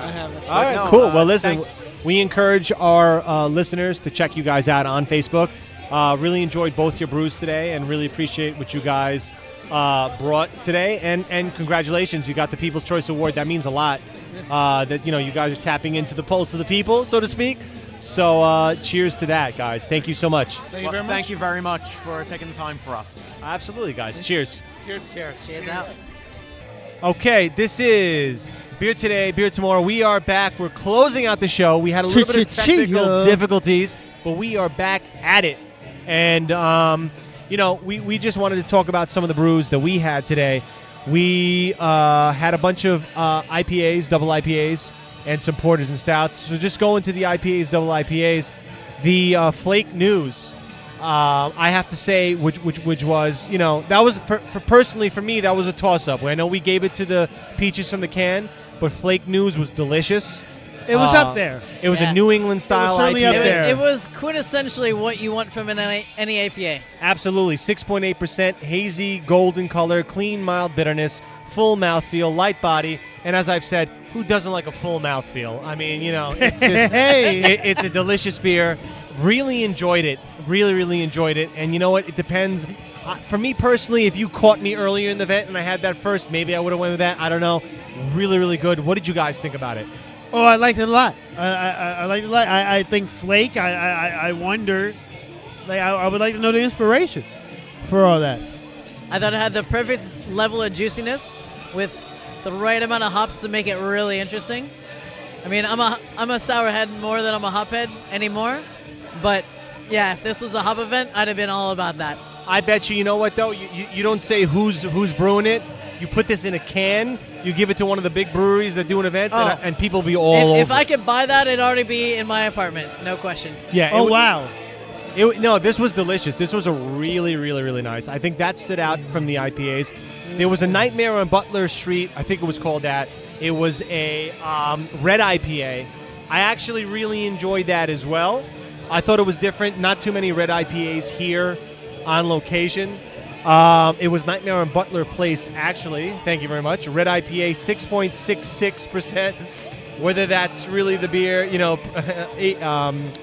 I haven't. All right, cool. Well, listen, we encourage our listeners to check you guys out on Facebook. Really enjoyed both your brews today and really appreciate what you guys brought today. And congratulations, you got the People's Choice Award. That means a lot. That you guys are tapping into the pulse of the people, so to speak. So cheers to that, guys. Thank you so much. Thank you very much. Thank you very much for taking the time for us. Absolutely, guys. Cheers. Cheers out. Okay, this is Beer Today, Beer Tomorrow. We are back. We're closing out the show. We had a little bit of technical difficulties, but we are back at it. And, we just wanted to talk about some of the brews that we had today. We had a bunch of IPAs, double IPAs, and some porters and stouts. So just going to the IPAs, double IPAs, the Flake News, I have to say, which was, that was, personally for me, that was a toss-up. I know we gave it to the Peaches from the Can, but Flake News was delicious. It was up there. It was a New England style certainly IPA. up there. It was quintessentially what you want from any IPA. Absolutely. 6.8%, hazy, golden color, clean, mild bitterness, full mouthfeel, light body. And as I've said, who doesn't like a full mouthfeel? I mean, it's just, it's a delicious beer. Really enjoyed it. Really, really enjoyed it. And you know what? It depends. For me personally, if you caught me earlier in the event and I had that first, maybe I would have went with that. I don't know. Really, really good. What did you guys think about it? Oh, I liked it a lot. I liked it a lot. I think Flake, I wonder, I would like to know the inspiration for all that. I thought it had the perfect level of juiciness with the right amount of hops to make it really interesting. I mean, I'm a sour head more than I'm a hop head anymore. But, yeah, if this was a hop event, I'd have been all about that. I bet you know what, though? You don't say who's brewing it. You put this in a can, you give it to one of the big breweries that do an event, and people will be all over. If I could buy that, it'd already be in my apartment. No question. Yeah. Wow. No, this was delicious. This was a really, really, really nice. I think that stood out from the IPAs. There was a Nightmare on Butler Street. I think it was called that. It was a red IPA. I actually really enjoyed that as well. I thought it was different. Not too many red IPAs here on location. It was Nightmare on Butler Place, actually. Thank you very much. Red IPA, 6.66%. Whether that's really the beer,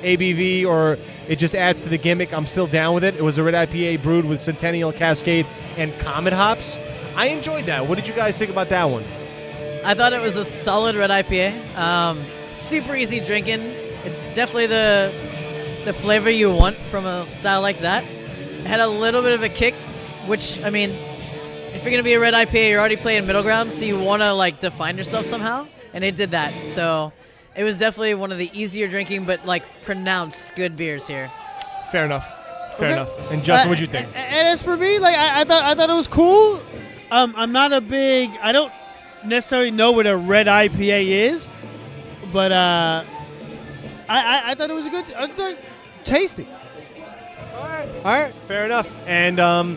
ABV, or it just adds to the gimmick, I'm still down with it. It was a red IPA brewed with Centennial, Cascade, and Comet hops. I enjoyed that. What did you guys think about that one? I thought it was a solid red IPA. Super easy drinking. It's definitely the flavor you want from a style like that. It had a little bit of a kick, which, I mean, if you're going to be a red IPA, you're already playing middle ground, so you want to, define yourself somehow. And it did that. So it was definitely one of the easier drinking, but, pronounced good beers here. Fair enough. Fair enough. And Justin, what'd you think? And as for me, I thought it was cool. I'm not a big, I don't necessarily know what a red IPA is, but I thought it was a good, tasty. All right. Fair enough. And, I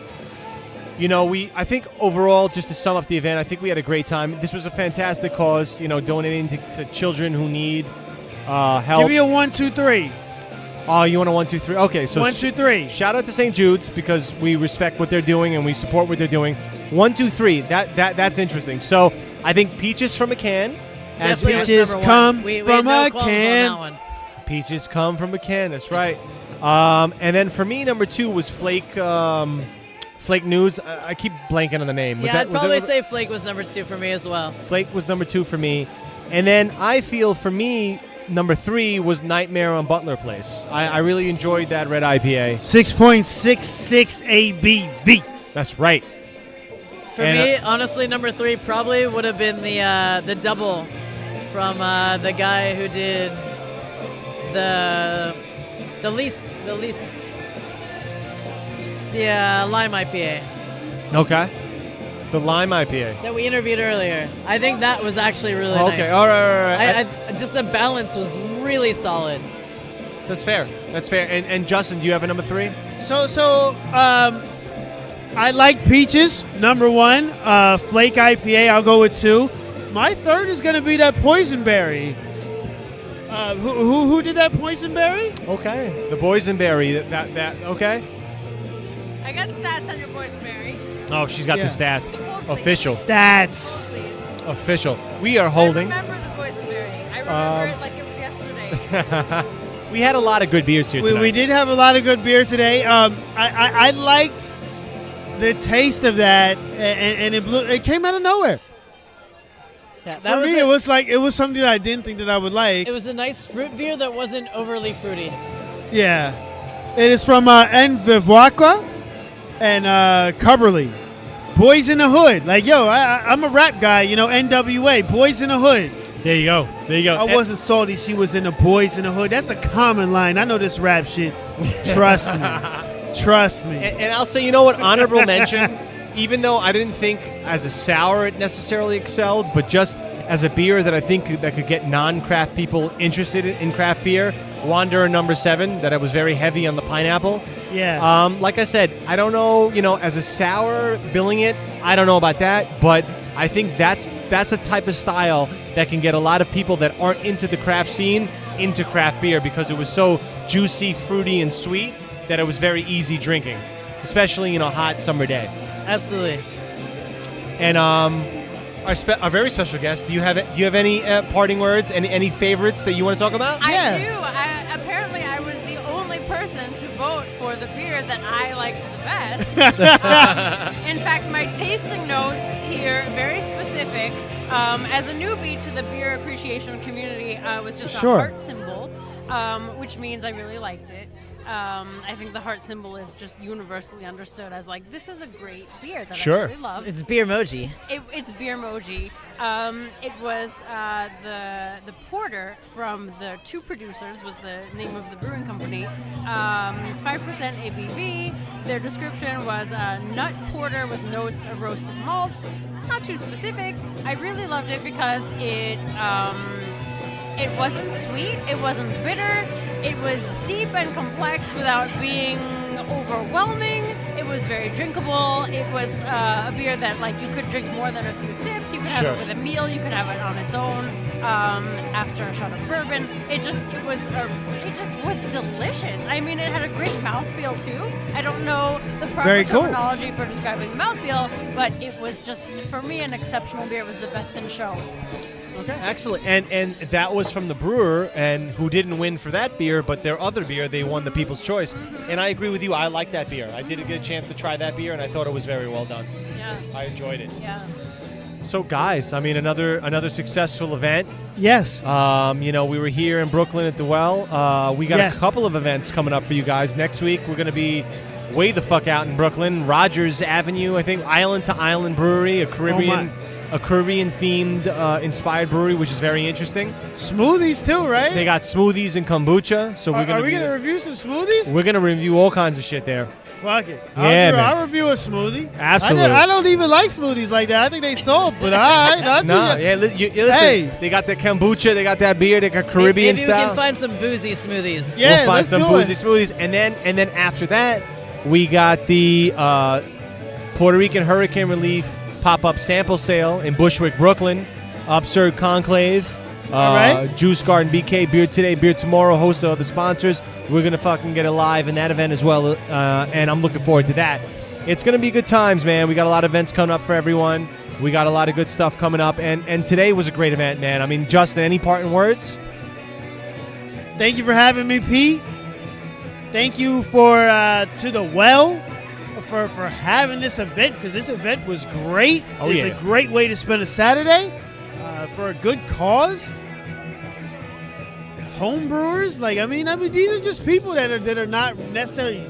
think overall, just to sum up the event, I think we had a great time. This was a fantastic cause, donating to children who need help. Give me a 1, 2, 3. Oh, you want a 1, 2, 3? Okay, so 1, 2, 3. Shout out to St. Jude's because we respect what they're doing and we support what they're doing. 1, 2, 3. That's interesting. So I think Peaches from a Can. As Peaches come from a can. Peaches come from a can. That's right. And then for me, number 2 was Flake. Flake News. I keep blanking on the name. Yeah, I'd probably say Flake was number 2 for me as well. Flake was number 2 for me. And then I feel for me, number 3 was Nightmare on Butler Place. I really enjoyed that red IPA. 6.66 ABV. That's right. For me, honestly, number 3 probably would have been the double from the guy who did the lime IPA. Okay. The lime IPA. That we interviewed earlier. I think that was actually really nice. Okay, all right. I just the balance was really solid. That's fair. And Justin, do you have a number 3? So, I like Peaches, number 1. Flake IPA, I'll go with 2. My 3rd is going to be that Boysenberry. Who did that Boysenberry? Okay, the Boysenberry. That okay. I got stats on your Boysenberry. Oh, she's got the stats. Official. Stats. Official. We are holding. I remember the Boysenberry. I remember it like it was yesterday. We had a lot of good beers here tonight. We did have a lot of good beer today. I liked the taste of that, and it came out of nowhere. Yeah, For me, it was something that I didn't think that I would like. It was a nice fruit beer that wasn't overly fruity. Yeah. It is from Envivaqua and Cubberley. Boys in the Hood. Like, yo, I'm a rap guy, NWA, Boys in the Hood. There you go. I wasn't salty she was in the Boys in the Hood. That's a common line. I know this rap shit. Trust me. Trust me. And I'll say, you know what? Honorable mention. Even though I didn't think as a sour it necessarily excelled, but just as a beer that I think that could get non-craft people interested in craft beer, Wanderer number 7, that I was very heavy on the pineapple. Yeah. Like I said, I don't know, as a sour, billing it, I don't know about that, but I think that's a type of style that can get a lot of people that aren't into the craft scene into craft beer because it was so juicy, fruity, and sweet that it was very easy drinking, especially a hot summer day. Absolutely. And our very special guest, do you have any parting words? Any favorites that you want to talk about? I do. Apparently, I was the only person to vote for the beer that I liked the best. In fact, my tasting notes here, very specific. As a newbie to the beer appreciation community, was just a heart symbol, which means I really liked it. I think the heart symbol is just universally understood as this is a great beer that I really love. It's beer emoji. It's beer emoji. It was the porter from the 2 producers was the name of the brewing company. 5% ABV. Their description was a nut porter with notes of roasted malts. Not too specific. I really loved it because it wasn't sweet. It wasn't bitter. It was deep and complex without being overwhelming. It was very drinkable. It was a beer that you could drink more than a few sips. You could have it with a meal. You could have it on its own after a shot of bourbon. It just was delicious. I mean, it had a great mouthfeel too. I don't know the proper terminology for describing the mouthfeel, but it was just, for me, an exceptional beer. It was the best in show. Okay, excellent. And that was from the brewer, and who didn't win for that beer, but their other beer, they won the People's Choice. And I agree with you. I like that beer. I did get a chance to try that beer, and I thought it was very well done. Yeah. I enjoyed it. Yeah. So, guys, I mean, another successful event. Yes. We were here in Brooklyn at the Well. We got a couple of events coming up for you guys. Next week, we're going to be way the fuck out in Brooklyn. Rogers Avenue, I think, Island to Island Brewery, a Caribbean-themed inspired brewery, which is very interesting. Smoothies too, right? They got smoothies and kombucha. So are we gonna review some smoothies? We're gonna review all kinds of shit there. Fuck it. I'll review a smoothie. Absolutely. I don't even like smoothies like that. I think they sold, but all right. Listen. Hey. They got the kombucha. They got that beer. They got Caribbean maybe style. We can find some boozy smoothies. Yeah, we'll find some boozy smoothies, and then after that, we got the Puerto Rican Hurricane Relief pop-up sample sale in Bushwick, Brooklyn. Absurd Conclave. All right. Juice Garden, BK, Beer Today, Beer Tomorrow, host of other sponsors. We're going to fucking get it live in that event as well, and I'm looking forward to that. It's going to be good times, man. We got a lot of events coming up for everyone. We got a lot of good stuff coming up, and today was a great event, man. I mean, Justin, any parting words? Thank you for having me, Pete. Thank you for to the Well for having this event, because this event was great. It's a great way to spend a Saturday for a good cause. Homebrewers, these are just people that are not necessarily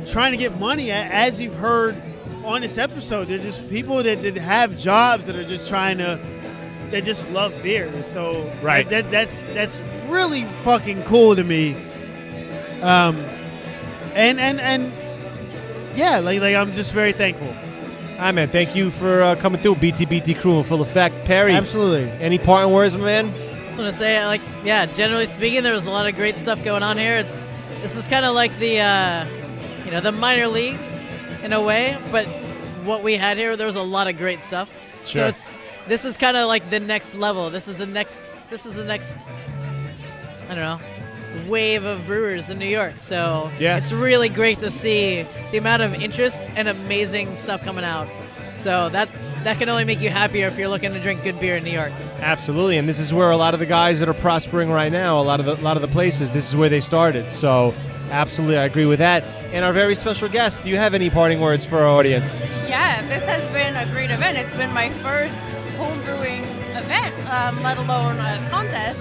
trying to get money. As you've heard on this episode, they're just people that have jobs that are just that just love beer. So that's really fucking cool to me. I'm just very thankful. Hi, man. Thank you for coming through. BTBT crew in full effect. Perry. Absolutely. Any parting words, my man? I just want to say, generally speaking, there was a lot of great stuff going on here. This is kind of like the minor leagues in a way, but what we had here, there was a lot of great stuff. Sure. So this is kind of like the next level. This is the next, I don't know, wave of brewers in New York. So it's really great to see the amount of interest and amazing stuff coming out. So that can only make you happier if you're looking to drink good beer in New York. Absolutely, and this is where a lot of the guys that are prospering right now, a lot of the places, this is where they started. So absolutely, I agree with that. And our very special guest, do you have any parting words for our audience? Yeah, this has been a great event. It's been my first home brewing event, let alone a contest,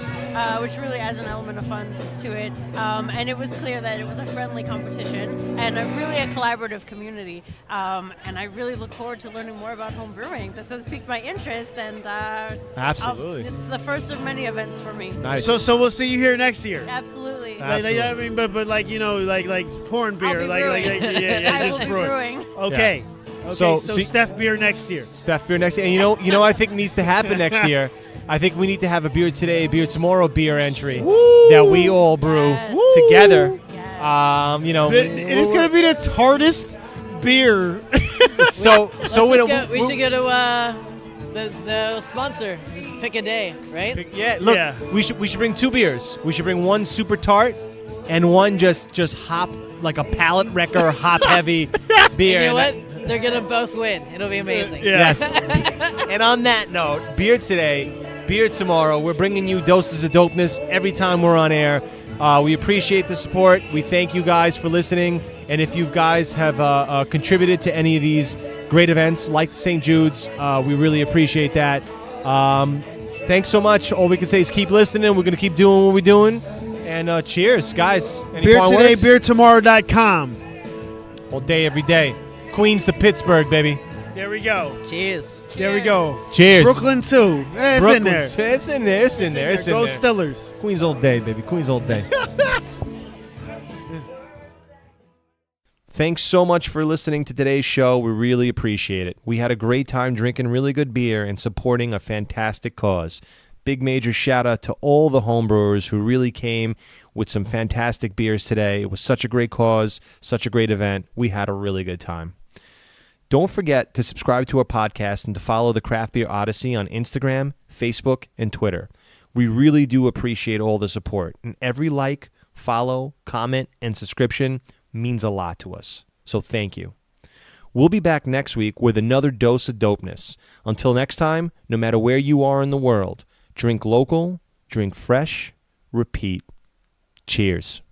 which really adds an element of fun to it. And it was clear that it was a friendly competition and really a collaborative community. And I really look forward to learning more about home brewing. This has piqued my interest, and absolutely, it's the first of many events for me. Nice. So we'll see you here next year. Absolutely. Like pouring beer, just brewing. Okay. Yeah. Okay. So Steph beer next year. Steph beer next year. And you know, I think needs to happen next year. I think we need to have a beer today, beer tomorrow beer entry that we all brew together. Yes. It is going to be the hardest beer. We should go to the sponsor. Just pick a day, right? We should bring two beers. We should bring one super tart and one just hop, like a palate wrecker, hop heavy beer. You know what? They're gonna both win. It'll be amazing. Yes. And on that note, beer today, beer tomorrow. We're bringing you doses of dopeness every time we're on air. We appreciate the support. We thank you guys for listening. And if you guys have contributed to any of these great events like St. Jude's, we really appreciate that. Thanks so much. All we can say is keep listening. We're going to keep doing what we're doing. And cheers, guys. Any beer today, beertomorrow.com. All day, every day. Queens to Pittsburgh, baby. There we go. Cheers. There we go. Cheers. Brooklyn, too. It's in there. It's in there. It's in there. Go Stillers. Queens all day, baby. Queens all day. Thanks so much for listening to today's show. We really appreciate it. We had a great time drinking really good beer and supporting a fantastic cause. Big major shout out to all the homebrewers who really came with some fantastic beers today. It was such a great cause, such a great event. We had a really good time. Don't forget to subscribe to our podcast and to follow the Craft Beer Odyssey on Instagram, Facebook, and Twitter. We really do appreciate all the support, and every like, follow, comment, and subscription means a lot to us. So thank you. We'll be back next week with another dose of dopeness. Until next time, no matter where you are in the world, drink local, drink fresh, repeat. Cheers.